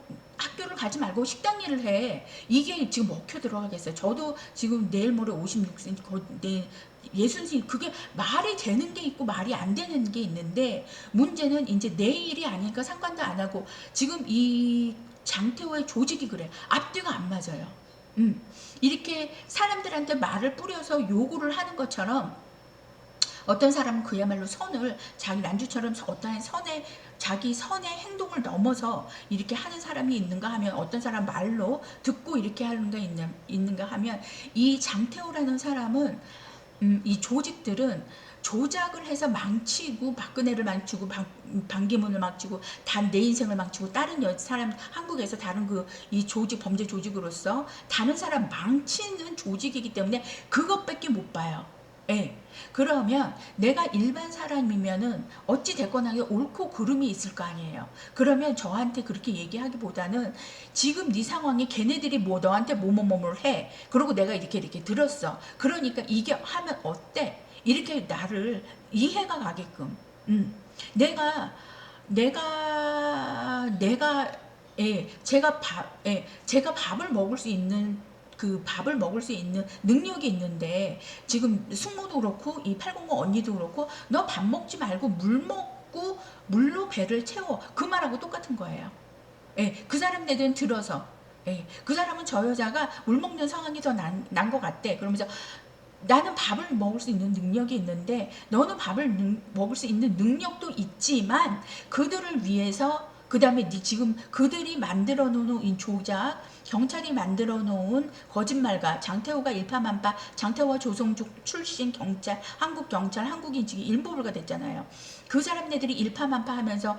식당 일을 해. 이게 지금 먹혀 들어가겠어요. 저도 지금 내일 모레 56cm, 예순신 그게 말이 되는 게 있고 말이 안 되는 게 있는데 문제는 이제 내 일이 아니니까 상관도 안 하고 지금 이 장태호의 조직이 그래. 앞뒤가 안 맞아요. 이렇게 사람들한테 말을 뿌려서 요구를 하는 것처럼 어떤 사람은 그야말로 자기 난주처럼 어떠한 자기 선의 행동을 넘어서 이렇게 하는 사람이 있는가 하면 어떤 사람 말로 듣고 이렇게 하는 게 있는가 하면 이 장태호라는 사람은 이 조직들은 조작을 해서 망치고 박근혜를 망치고 반기문을 망치고 내 인생을 망치고 다른 사람 한국에서 다른 이 범죄 조직으로서 다른 사람 망치는 조직이기 때문에 그것밖에 못 봐요. 예. 그러면 내가 일반 사람이면은 어찌 됐거나 옳고 그름이 있을 거 아니에요. 그러면 저한테 그렇게 얘기하기보다는 지금 네 상황에 걔네들이 너한테 뭐뭐뭐를 해. 그리고 내가 이렇게 들었어. 그러니까 이게 하면 어때? 이렇게 나를 이해가 가게끔. 내가 제가 밥을 먹을 수 있는 능력이 있는데 지금 숙모도 그렇고 이 809 언니도 그렇고 너 밥 먹지 말고 물 먹고 물로 배를 채워 그 말하고 똑같은 거예요. 그 사람들은 들어서 그 사람은 저 여자가 물 먹는 상황이 더 난 것 같대. 그러면서 나는 밥을 먹을 수 있는 능력이 있는데 너는 밥을 먹을 수 있는 능력도 있지만 그들을 위해서 그 다음에 지금 그들이 만들어 놓은 이 조작 경찰이 만들어 놓은 거짓말과 장태호가 일파만파 장태호와 조성juk 출신 경찰 한국 경찰 한국인 지금 일보루가 됐잖아요. 그 사람네들이 일파만파 하면서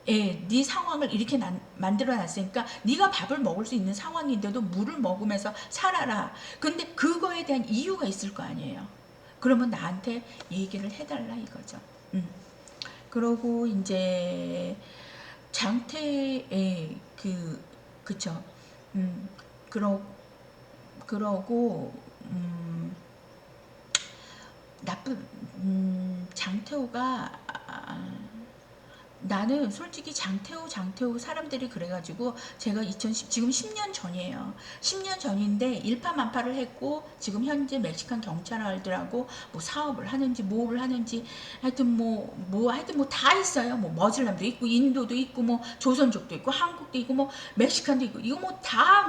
네 상황을 이렇게 만들어 놨으니까 네가 밥을 먹을 수 있는 상황인데도 물을 먹으면서 살아라. 근데 그거에 대한 이유가 있을 거 아니에요. 그러면 나한테 얘기를 해달라 이거죠. 그러고 이제 장태의 그쵸. 그러고 장태호가 나는 솔직히 장태호 사람들이 그래가지고 제가 지금 10년 전이에요. 10년 전인데 일파만파를 했고 지금 현재 멕시칸 경찰들하고 뭐 사업을 하는지 뭐를 하는지 하여튼 하여튼 뭐 다 있어요. 뭐 머슬람도 있고 인도도 있고 뭐 조선족도 있고 한국도 있고 뭐 멕시칸도 있고 이거 뭐 다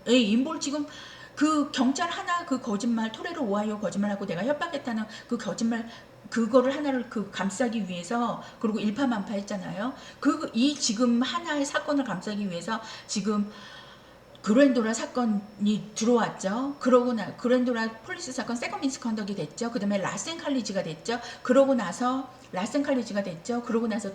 인볼 지금 그 경찰 하나 그 거짓말 토레로 오하이오 거짓말하고 내가 협박했다는 그 거짓말 그거를 하나를 감싸기 위해서 그리고 일파만파 했잖아요. 이 지금 하나의 사건을 감싸기 위해서 지금 그랜도라 사건이 들어왔죠. 그러고 그랜도라 폴리스 사건 세컨 미스컨덕이 됐죠. 그 다음에 라센칼리지가 됐죠. 그러고 나서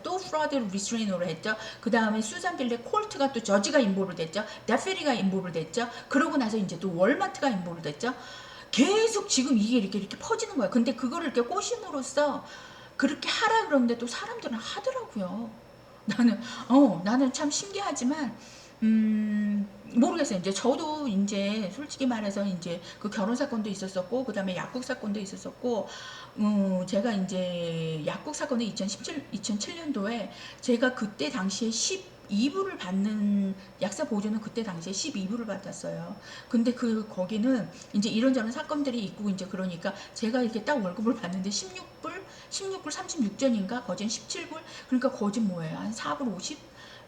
또 프로드 리스트레이너를 했죠. 그 다음에 수잔 빌레 콜트가 또 저지가 인볼을 됐죠. 데페리가 인볼을 됐죠. 그러고 나서 이제 또 월마트가 인볼을 됐죠. 계속 지금 이게 이렇게 퍼지는 거야. 근데 그거를 이렇게 꼬심으로써 그렇게 하라 그러는데 또 사람들은 하더라고요. 나는 참 신기하지만 모르겠어요. 이제 저도 이제 솔직히 말해서 이제 그 결혼 사건도 있었었고 그다음에 약국 사건도 있었었고 제가 이제 약국 사건은 2007년도에 제가 그때 당시에 12부를 받는 약사 보조는 그때 당시에 12부를 받았어요. 근데 거기는 이제 이런저런 사건들이 있고 이제 그러니까 제가 이렇게 딱 월급을 받는데 16불 36전인가 거진 17불 그러니까 거진 뭐예요? 한 4불 50?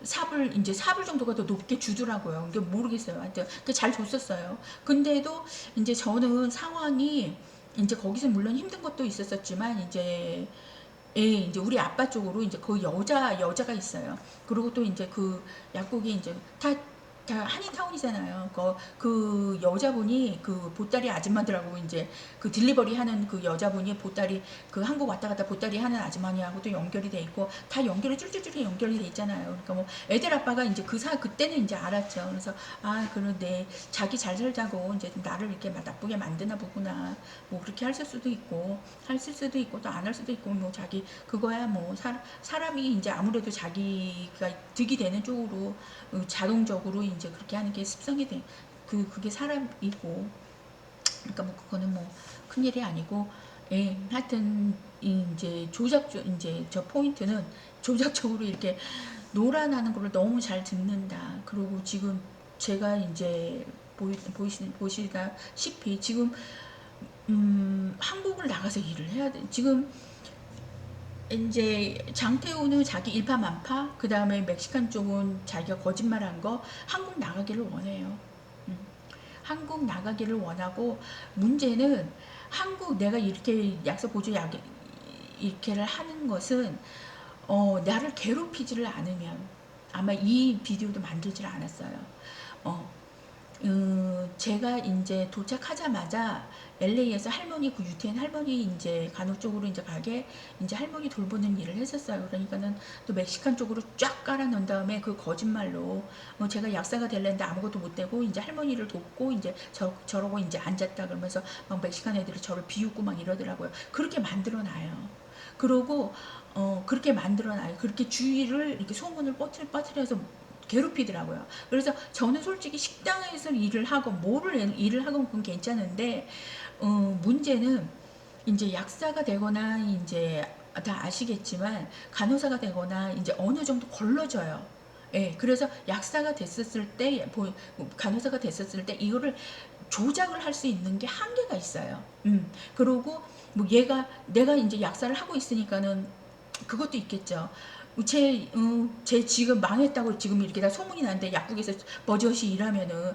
4불 정도가 더 높게 주더라고요. 이게 모르겠어요. 하여튼 잘 줬었어요. 근데도 이제 저는 상황이 이제 거기서 물론 힘든 것도 있었지만 이제 이제 우리 아빠 쪽으로 이제 그 여자가 있어요. 그리고 또 이제 그 약국이 이제 다 한인타운이잖아요. 그 여자분이 그 보따리 아줌마들하고 이제 그 딜리버리 하는 그 여자분이 보따리 그 한국 왔다 갔다 보따리 하는 아주머니하고도 연결이 돼 있고 다 연결이 쫄쫄쫄 연결이 돼 있잖아요. 그러니까 뭐 애들 아빠가 이제 그때는 이제 알았죠. 그래서 아 그런데 자기 잘 살자고 이제 나를 이렇게 나쁘게 만드나 보구나. 뭐 그렇게 할 수도 있고 또 안 할 수도 있고 뭐 자기 그거야 뭐 사람이 이제 아무래도 자기가 득이 되는 쪽으로 자동적으로 이제 그렇게 하는 게 습성이 돼. 그게 사람이고. 그러니까 뭐 그거는 뭐 큰일이 아니고. 예, 하여튼 이제 이제 저 포인트는 조작적으로 이렇게 노란하는 거를 너무 잘 듣는다. 그리고 지금 제가 이제 보시다시피 지금 한국을 나가서 일을 해야 돼. 지금 이제 장태호는 자기 일파만파, 그 다음에 멕시칸 쪽은 자기가 거짓말한 거 한국 나가기를 원해요. 한국 나가기를 원하고 문제는 한국 내가 이렇게 약속 보조 이렇게를 하는 것은 나를 괴롭히지를 않으면 아마 이 비디오도 만들지를 않았어요. 제가 이제 도착하자마자 LA에서 할머니 그 유태인 할머니 이제 간호 쪽으로 이제 가게 이제 할머니 돌보는 일을 했었어요. 그러니까는 또 멕시칸 쪽으로 쫙 깔아 놓은 다음에 그 거짓말로 제가 약사가 될랬는데 아무것도 못 되고 이제 할머니를 돕고 이제 저러고 이제 앉았다 그러면서 막 멕시칸 애들이 저를 비웃고 막 이러더라고요. 그렇게 만들어 놔요. 그러고 그렇게 만들어 놔요. 그렇게 주의를 이렇게 소문을 빠뜨려서 괴롭히더라고요. 그래서 저는 솔직히 식당에서 일을 하고 뭐를 일을 하건 그건 괜찮은데 문제는 이제 약사가 되거나 이제 다 아시겠지만 간호사가 되거나 이제 어느 정도 걸러져요. 예, 그래서 약사가 됐었을 때, 간호사가 됐었을 때 이거를 조작을 할 수 있는 게 한계가 있어요. 그리고 뭐 내가 이제 약사를 하고 있으니까는 그것도 있겠죠. 제 지금 망했다고 지금 이렇게 다 소문이 나는데 약국에서 버젓이 일하면은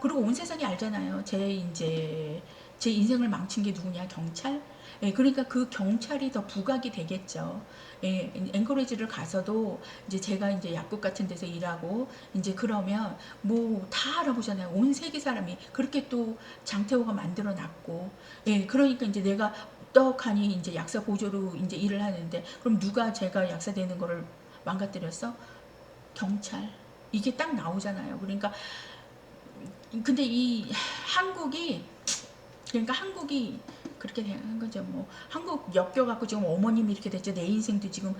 그리고 온 세상이 알잖아요. 제 인생을 망친 게 누구냐? 경찰? 예, 그러니까 그 경찰이 더 부각이 되겠죠. 예, 앵커리지를 가서도 이제 제가 이제 약국 같은 데서 일하고 이제 그러면 뭐 다 알아보잖아요. 온 세계 사람이 그렇게 또 장태호가 만들어 놨고, 예, 그러니까 이제 내가 떡하니 이제 약사 보조로 이제 일을 하는데 그럼 누가 제가 약사 되는 거를 망가뜨렸어? 경찰. 이게 딱 나오잖아요. 그러니까 근데 이 한국이 한국이 그렇게 된 거죠. 뭐 한국 엮여갖고 지금 어머님이 이렇게 됐죠. 내 인생도 지금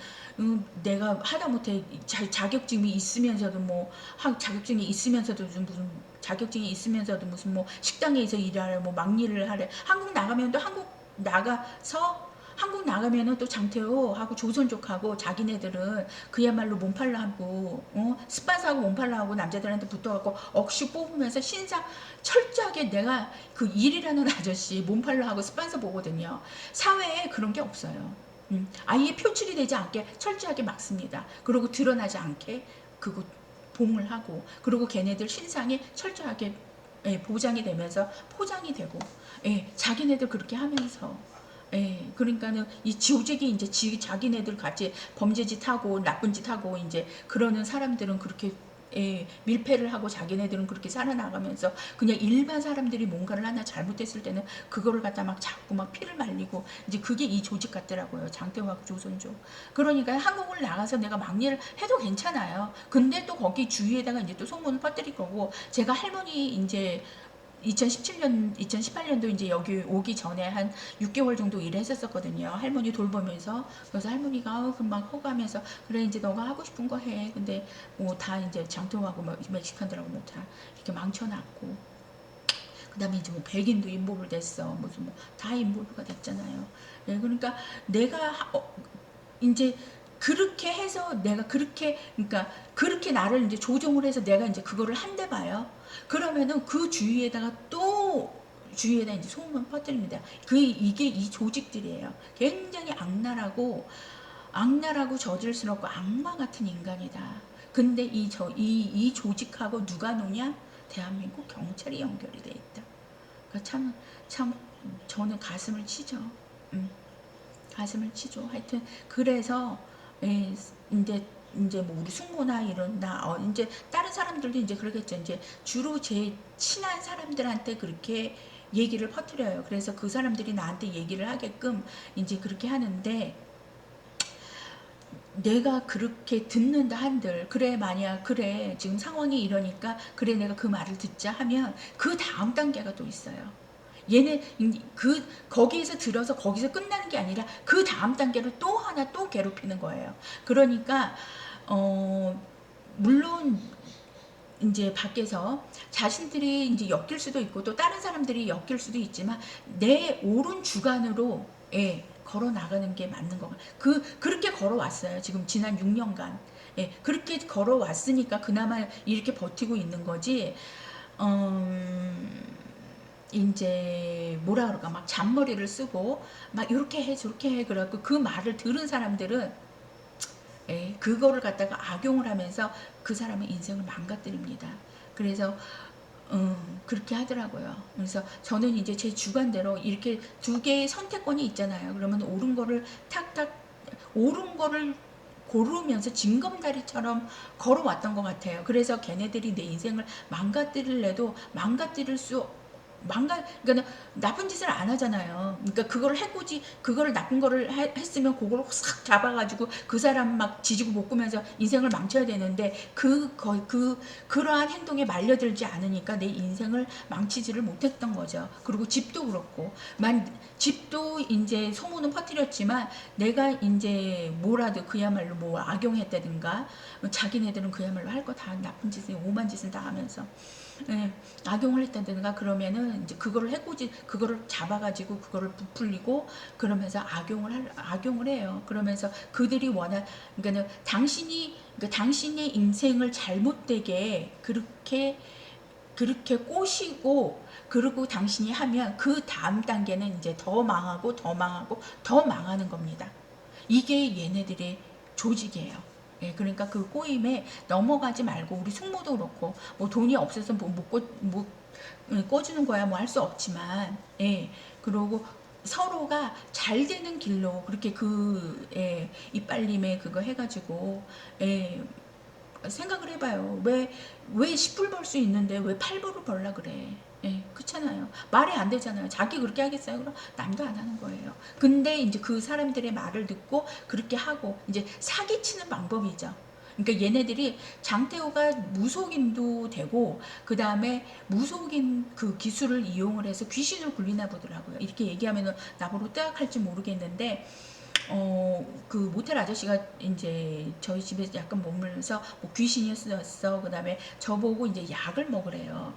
내가 하다못해 자격증이 있으면서도 뭐 자격증이 있으면서도 무슨 자격증이 있으면서도 무슨 뭐 식당에서 일하래 뭐 막일을 하래. 한국 나가면은 또 장태호하고 조선족하고 자기네들은 그야말로 몸팔라 하고 스판사하고 몸팔라 하고 남자들한테 붙어갖고 억슈 뽑으면서 신상 철저하게 내가 그 일이라는 아저씨 몸팔라 하고 스판사 보거든요. 사회에 그런 게 없어요. 아예 표출이 되지 않게 철저하게 막습니다. 그리고 드러나지 않게 그거 봉을 하고 그리고 걔네들 신상이 철저하게 보장이 되면서 포장이 되고 자기네들 그렇게 하면서 그러니까는 이 조직이 이제 자기네들 같이 범죄짓 하고 나쁜 짓 하고 이제 그러는 사람들은 그렇게 밀폐를 하고 자기네들은 그렇게 살아나가면서 그냥 일반 사람들이 뭔가를 하나 잘못했을 때는 그거를 갖다 막 자꾸 막 피를 말리고 이제 그게 이 조직 같더라고요. 장태호하고 조선족. 그러니까 한국을 나가서 내가 막일을 해도 괜찮아요. 근데 또 거기 주위에다가 이제 또 소문을 퍼뜨릴 거고 제가 할머니 이제 2017년, 2018년도 이제 여기 오기 전에 한 6개월 정도 일을 했었거든요. 할머니 돌보면서. 그래서 할머니가 금방 허가하면서 그래 이제 너가 하고 싶은 거 해. 근데 뭐 다 이제 장통하고 멕시칸들하고 뭐 다 이렇게 망쳐놨고. 그 다음에 이제 뭐 백인도 인보브 됐어. 무슨 뭐 다 인보브가 됐잖아요. 네, 그러니까 내가 이제 그렇게 해서 내가 그렇게 나를 이제 조종을 해서 내가 이제 그거를 한대 봐요. 그러면은 그 주위에다가 또 주위에다 이제 소문 퍼뜨립니다. 이게 이 조직들이에요. 굉장히 악랄하고 저질스럽고 악마 같은 인간이다. 근데 이 조직하고 누가 노냐? 대한민국 경찰이 연결이 돼 있다. 그러니까 참 저는 가슴을 치죠. 가슴을 치죠. 하여튼 그래서 이제 이제 뭐 우리 숙모나 이런나 이제 다른 사람들도 이제 그러겠죠. 이제 주로 제 친한 사람들한테 그렇게 얘기를 퍼뜨려요. 그래서 그 사람들이 나한테 얘기를 하게끔 이제 그렇게 하는데, 내가 그렇게 듣는다 한들, 그래 만약 그래 지금 상황이 이러니까 그래 내가 그 말을 듣자 하면 그 다음 단계가 또 있어요. 얘네 그 거기에서 들어서 거기서 끝나는 게 아니라 그 다음 단계를 또 하나 또 괴롭히는 거예요. 그러니까 물론 이제 밖에서 자신들이 이제 엮일 수도 있고 또 다른 사람들이 엮일 수도 있지만 내 옳은 주관으로, 예, 걸어 나가는 게 맞는 거. 그렇게 걸어왔어요. 지금 지난 6년간. 예, 그렇게 걸어왔으니까 그나마 이렇게 버티고 있는 거지. 이제 뭐라 그럴까, 막 잔머리를 쓰고 막 이렇게 해 저렇게 해 그래갖고 그 말을 들은 사람들은, 예, 그거를 갖다가 악용을 하면서 그 사람의 인생을 망가뜨립니다. 그래서 그렇게 하더라고요. 그래서 저는 이제 제 주관대로 이렇게 두 개의 선택권이 있잖아요. 그러면 옳은 거를 탁탁, 옳은 거를 고르면서 징검다리처럼 걸어왔던 것 같아요. 그래서 걔네들이 내 인생을 망가뜨릴래도 망가뜨릴 수 그러니까 나쁜 짓을 안 하잖아요. 그러니까 그걸 해코지, 그거를 나쁜 거를 했으면 그걸 싹 잡아가지고 그 사람 막 지지고 볶으면서 인생을 망쳐야 되는데 그러한 행동에 말려들지 않으니까 내 인생을 망치지를 못했던 거죠. 그리고 집도 그렇고, 집도 이제 소문은 퍼뜨렸지만 내가 이제 뭐라도 그야말로 뭐 악용했다든가, 자기네들은 그야말로 할 거 다 나쁜 짓을 오만 짓을 다 하면서, 예, 악용을 했다든가 그러면은 이제 그거를 해코지, 그거를 잡아가지고 그거를 부풀리고 그러면서 악용을 해요. 그러면서 그들이 그러니까는 그러니까 당신의 인생을 잘못되게 그렇게 꼬시고, 그리고 당신이 하면 그 다음 단계는 이제 더 망하고 더 망하고 더 망하는 겁니다. 이게 얘네들의 조직이에요. 예, 그러니까 그 꼬임에 넘어가지 말고, 우리 숙모도 그렇고 뭐 돈이 없어서 못 꿔주는 거야 뭐 할 수 없지만, 예, 그러고 서로가 잘 되는 길로 그렇게 예, 이빨림에 그거 해가지고, 예, 생각을 해봐요. 왜 10불 벌 수 있는데 왜 8불을 벌라 그래. 예, 그렇잖아요. 말이 안 되잖아요. 자기 그렇게 하겠어요? 그럼 남도 안 하는 거예요. 근데 이제 그 사람들의 말을 듣고 그렇게 하고 이제 사기치는 방법이죠. 그러니까 얘네들이 장태호가 무속인도 되고 그 다음에 무속인 그 기술을 이용을 해서 귀신을 굴리나 보더라고요. 이렇게 얘기하면 나보고 뜨악할지 모르겠는데, 그 모텔 아저씨가 이제 저희 집에 약간 머물면서 뭐 귀신이었어. 그 다음에 저보고 이제 약을 먹으래요.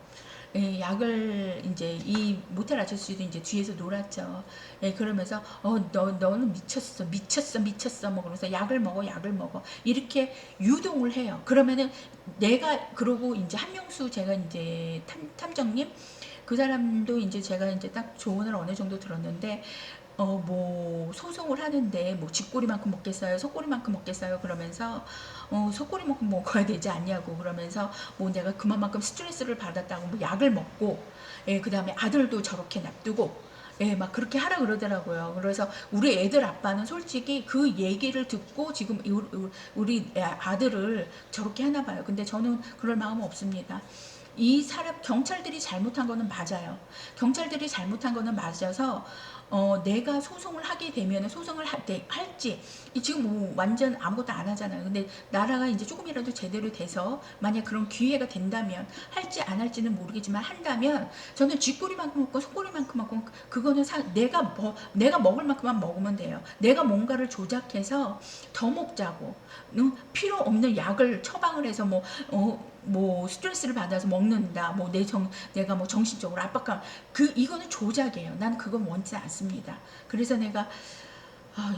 예, 약을 이제 이 모텔 아저씨도 이제 뒤에서 놀았죠. 예, 그러면서 너는 미쳤어 뭐 그러면서 약을 먹어 이렇게 유동을 해요. 그러면은 그러고 이제 한명수, 제가 이제 탐정님, 그 사람도 이제 제가 이제 딱 조언을 어느 정도 들었는데, 뭐 소송을 하는데 뭐 쥐꼬리만큼 먹겠어요, 소꼬리만큼 먹겠어요 그러면서, 소꼬리만큼 먹어야 되지 않냐고 그러면서, 뭐 내가 그만큼 스트레스를 받았다고 뭐 약을 먹고, 예, 그 다음에 아들도 저렇게 놔두고, 예, 막 그렇게 하라 그러더라고요. 그래서 우리 애들 아빠는 솔직히 그 얘기를 듣고 지금 우리 아들을 저렇게 하나 봐요. 근데 저는 그럴 마음은 없습니다. 이 사람, 경찰들이 잘못한 거는 맞아요. 경찰들이 잘못한 거는 맞아서, 내가 소송을 하게 되면 소송을 할지, 지금 뭐 완전 아무것도 안 하잖아요. 근데 나라가 이제 조금이라도 제대로 돼서 만약 그런 기회가 된다면 할지 안 할지는 모르겠지만 한다면, 저는 쥐꼬리만큼 먹고 소꼬리만큼 먹고, 그거는 내가 먹을 만큼만 먹으면 돼요. 내가 뭔가를 조작해서 더 먹자고, 필요 없는 약을 처방을 해서 뭐 스트레스를 받아서 먹는다, 뭐 내가 뭐 정신적으로 압박감, 이거는 조작이에요. 난 그건 원치 않습니다. 그래서 내가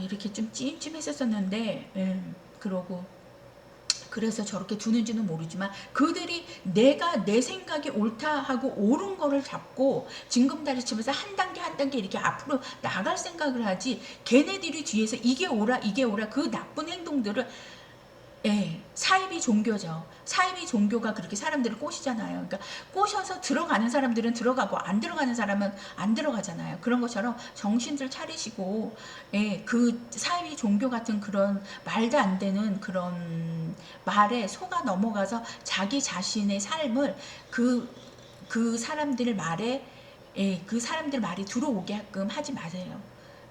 이렇게 좀 찜찜했었는데, 그러고 그래서 저렇게 두는지는 모르지만 그들이 내가 내 생각이 옳다 하고 옳은 거를 잡고 징검다리 치면서 한 단계 한 단계 이렇게 앞으로 나갈 생각을 하지, 걔네들이 뒤에서 이게 옳아 그 나쁜 행동들을 예, 사이비 종교죠. 사이비 종교가 그렇게 사람들을 꼬시잖아요. 그러니까 꼬셔서 들어가는 사람들은 들어가고 안 들어가는 사람은 안 들어가잖아요. 그런 것처럼 정신들 차리시고, 예, 그 사이비 종교 같은 그런 말도 안 되는 그런 말에 속아 넘어가서 자기 자신의 삶을 그 사람들 말에, 예, 그 사람들 말이 들어오게끔 하지 마세요.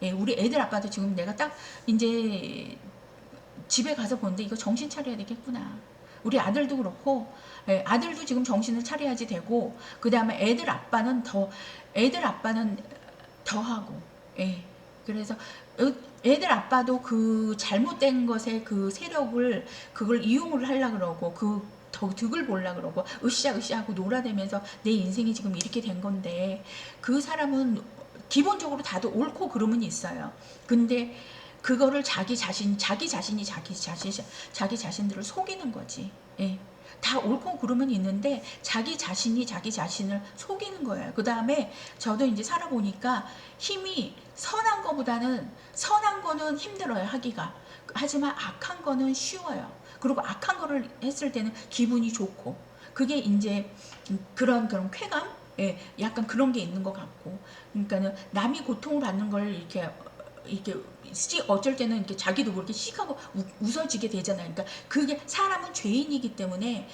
예, 우리 애들 아빠도 지금 내가 딱 이제 집에 가서 보는데 이거 정신 차려야 되겠구나. 우리 아들도 그렇고, 예, 아들도 지금 정신을 차려야지 되고, 그 다음에 애들 아빠는 더 하고, 예. 그래서 애들 아빠도 그 잘못된 것에 그 세력을, 그걸 이용을 하려고 그러고, 더 득을 보려 그러고, 으쌰으쌰 하고 놀아대면서 내 인생이 지금 이렇게 된 건데, 그 사람은 기본적으로 다들 옳고 그름은 있어요. 근데 그거를 자기 자신들을 속이는 거지. 예. 다 옳고 그름은 있는데 자기 자신이 자기 자신을 속이는 거예요. 그 다음에 저도 이제 살아보니까 힘이 선한 거는 힘들어요, 하기가. 하지만 악한 거는 쉬워요. 그리고 악한 거를 했을 때는 기분이 좋고, 그게 이제 그런 쾌감? 예, 약간 그런 게 있는 것 같고. 그러니까는 남이 고통을 받는 걸 이렇게 어쩔 때는 이렇게 자기도 모르게 씩하고 웃어지게 되잖아요. 그러니까 그게 사람은 죄인이기 때문에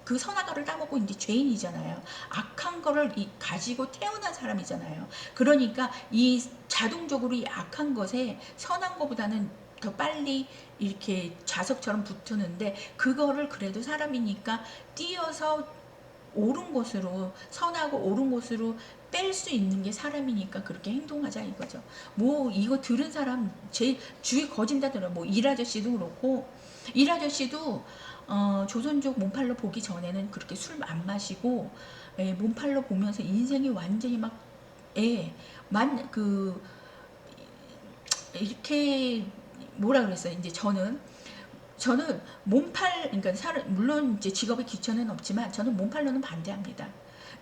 그 선한 거를 따먹고 이제 죄인이잖아요. 악한 거를 가지고 태어난 사람이잖아요. 그러니까 이 자동적으로 이 악한 것에 선한 거보다는 더 빨리 이렇게 자석처럼 붙는데, 그거를 그래도 사람이니까 뛰어서 옳은 곳으로, 선하고 옳은 곳으로 뺄 수 있는 게 사람이니까 그렇게 행동하자 이거죠. 뭐 이거 들은 사람 제 주위 거진다 들어. 뭐 일아저씨도 그렇고, 일아저씨도 조선족 몸팔로 보기 전에는 그렇게 술 안 마시고, 예, 몸팔로 보면서 인생이 완전히 막, 예, 이렇게 뭐라 그랬어요. 이제 저는 몸팔, 그러니까 물론 이제 직업에 기천은 없지만 저는 몸팔로는 반대합니다.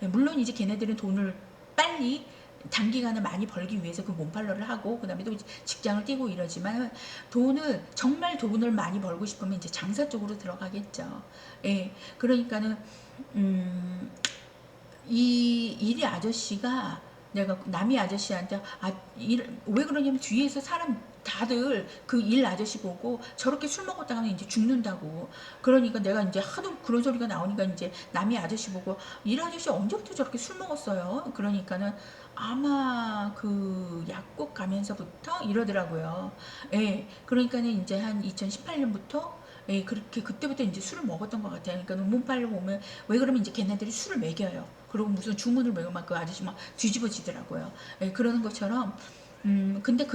물론 이제 걔네들은 돈을 빨리 단기간에 많이 벌기 위해서 그 몸팔로를 하고, 그 다음에 또 직장을 뛰고 이러지만, 정말 돈을 많이 벌고 싶으면 이제 장사 쪽으로 들어가겠죠. 예, 그러니까는, 음, 이 아저씨가, 내가 남이 아저씨한테 왜 그러냐면, 뒤에서 사람 다들 그 일 아저씨 보고 저렇게 술 먹었다가는 이제 죽는다고. 그러니까 내가 이제 하도 그런 소리가 나오니까 이제 남이 아저씨 보고, 일 아저씨 언제부터 저렇게 술 먹었어요? 그러니까는 아마 그 약국 가면서부터 이러더라고요. 예, 그러니까는 이제 한 2018년부터, 예, 그렇게 그때부터 이제 술을 먹었던 것 같아요. 그러니까 몸팔로 보면, 왜 그러면 이제 걔네들이 술을 먹여요. 그리고 무슨 주문을 외우면 막 그 아저씨 막 뒤집어지더라고요. 예, 그러는 것처럼, 근데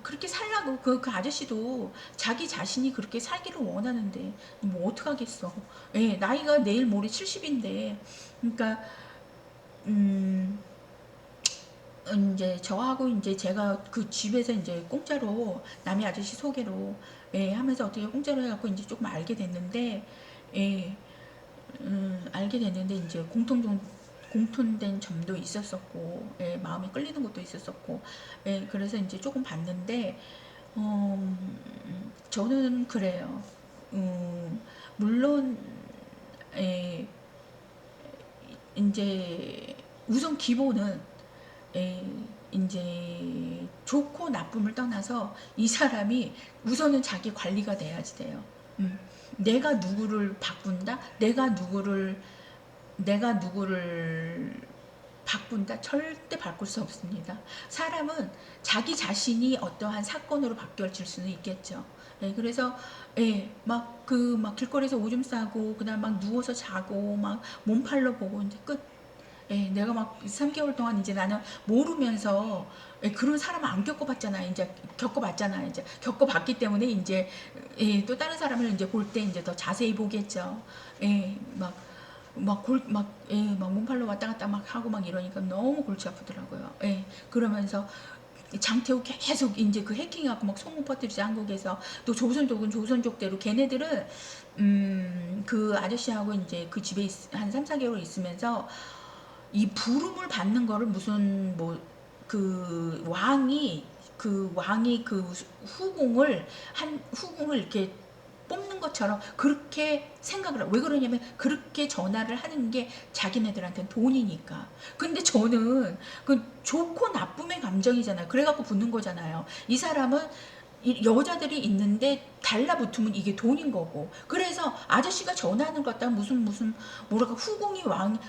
그렇게 살라고, 그 아저씨도 자기 자신이 그렇게 살기를 원하는데, 뭐 어떡하겠어. 예, 나이가 내일 모레 70인데, 그러니까, 음, 이제 저하고 이제 제가 그 집에서 이제 공짜로 남의 아저씨 소개로, 예, 하면서 어떻게 공짜로 해갖고 이제 조금 알게 됐는데, 예, 알게 됐는데 이제 공통된 점도 있었었고, 예, 마음이 끌리는 것도 있었었고, 예, 그래서 이제 조금 봤는데, 저는 그래요. 물론, 예, 이제 우선 기본은, 예, 이제 좋고 나쁨을 떠나서 이 사람이 우선은 자기 관리가 돼야지 돼요. 음, 내가 누구를 바꾼다? 내가 누구를 바꾼다? 절대 바꿀 수 없습니다. 사람은 자기 자신이 어떠한 사건으로 바뀌어질 수는 있겠죠. 예, 그래서, 예, 막 길거리에서 오줌 싸고, 그다음 막 누워서 자고, 막 몸팔러 보고, 이제 끝. 예, 내가 막 3개월 동안 이제 나는 모르면서, 예, 그런 사람을 안 겪어봤잖아. 이제 겪어봤잖아. 이제 겪어봤기 때문에 이제, 예, 또 다른 사람을 이제 볼 때 이제 더 자세히 보겠죠. 예, 막 몸팔로 왔다 갔다 막 하고 막 이러니까 너무 골치 아프더라고요. 예, 그러면서 장태호 계속 이제 그 해킹하고 막 소문 퍼뜨리지, 한국에서. 또 조선족은 조선족대로 걔네들은, 그 아저씨하고 이제 그 집에 한 3, 4개월 있으면서 이 부름을 받는 거를 무슨 뭐 그 왕이 그 후궁을 이렇게 뽑는 것처럼 그렇게 생각을 왜 그러냐면 그렇게 전화를 하는 게 자기네들한테는 돈이니까. 근데 저는 그 좋고 나쁨의 감정이잖아요. 그래갖고 붙는 거잖아요. 이 사람은 여자들이 있는데 달라붙으면 이게 돈인 거고. 그래서 아저씨가 전화하는 것 같다 무슨 뭐랄까 후궁이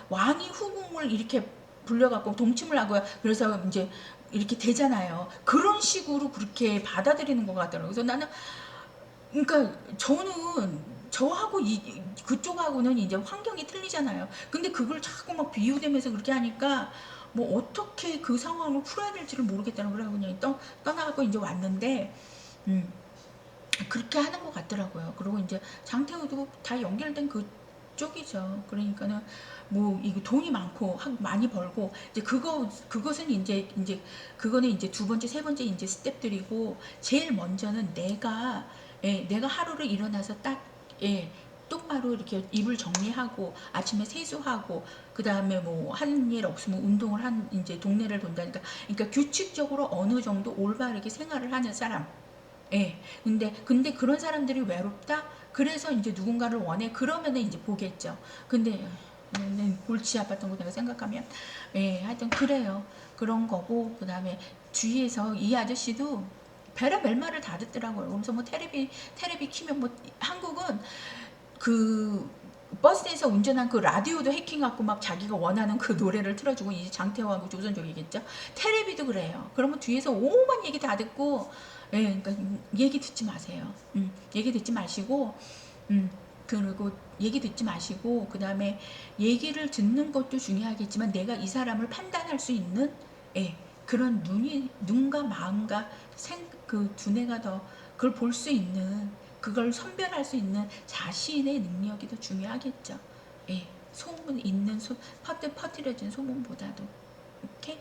왕이 후궁을 이렇게 불려갖고 동침을 하고요. 그래서 이제 이렇게 되잖아요. 그런 식으로 그렇게 받아들이는 것 같더라고요. 그래서 나는 그러니까 저는 저하고 그쪽하고는 이제 환경이 틀리잖아요. 근데 그걸 자꾸 막 비유되면서 그렇게 하니까 뭐 어떻게 그 상황을 풀어야 될지를 모르겠다는 거라고 그냥 떠나갖고 이제 왔는데 음, 그렇게 하는 것 같더라고요. 그리고 이제 장태호도 다 연결된 그쪽이죠. 그러니까는 뭐 이거 돈이 많고 많이 벌고 이제 그것은 이제 그거는 이제 두 번째 세 번째 이제 스텝들이고 제일 먼저는 내가 하루를 일어나서 딱 똑바로 이렇게 이불 정리하고 아침에 세수하고 그 다음에 뭐 하는 일 없으면 운동을 한 이제 동네를 돈다니까 그러니까 규칙적으로 어느 정도 올바르게 생활을 하는 사람. 예. 근데 그런 사람들이 외롭다? 그래서 이제 누군가를 원해. 그러면은 이제 보겠죠. 근데 골치 아팠던 거 내가 생각하면 하여튼 그래요. 그런 거고 그다음에 주위에서 이 아저씨도 별의별 말을 다 듣더라고요. 그래서 뭐 테레비 키면 뭐 한국은 그 버스에서 운전한 그 라디오도 해킹하고 막 자기가 원하는 그 노래를 틀어주고 이제 장태호하고 조선족이겠죠. 테레비도 그래요. 그러면 뒤에서 오만 얘기 다 듣고 그러니까 얘기 듣지 마세요. 얘기 듣지 마시고 그리고 얘기 듣지 마시고 그 다음에 얘기를 듣는 것도 중요하겠지만 내가 이 사람을 판단할 수 있는 그런 눈과 마음과 그 두뇌가 더 그걸 볼 수 있는 그걸 선별할 수 있는 자신의 능력이 더 중요하겠죠. 소문 있는 퍼뜨려진 소문보다도 오케이?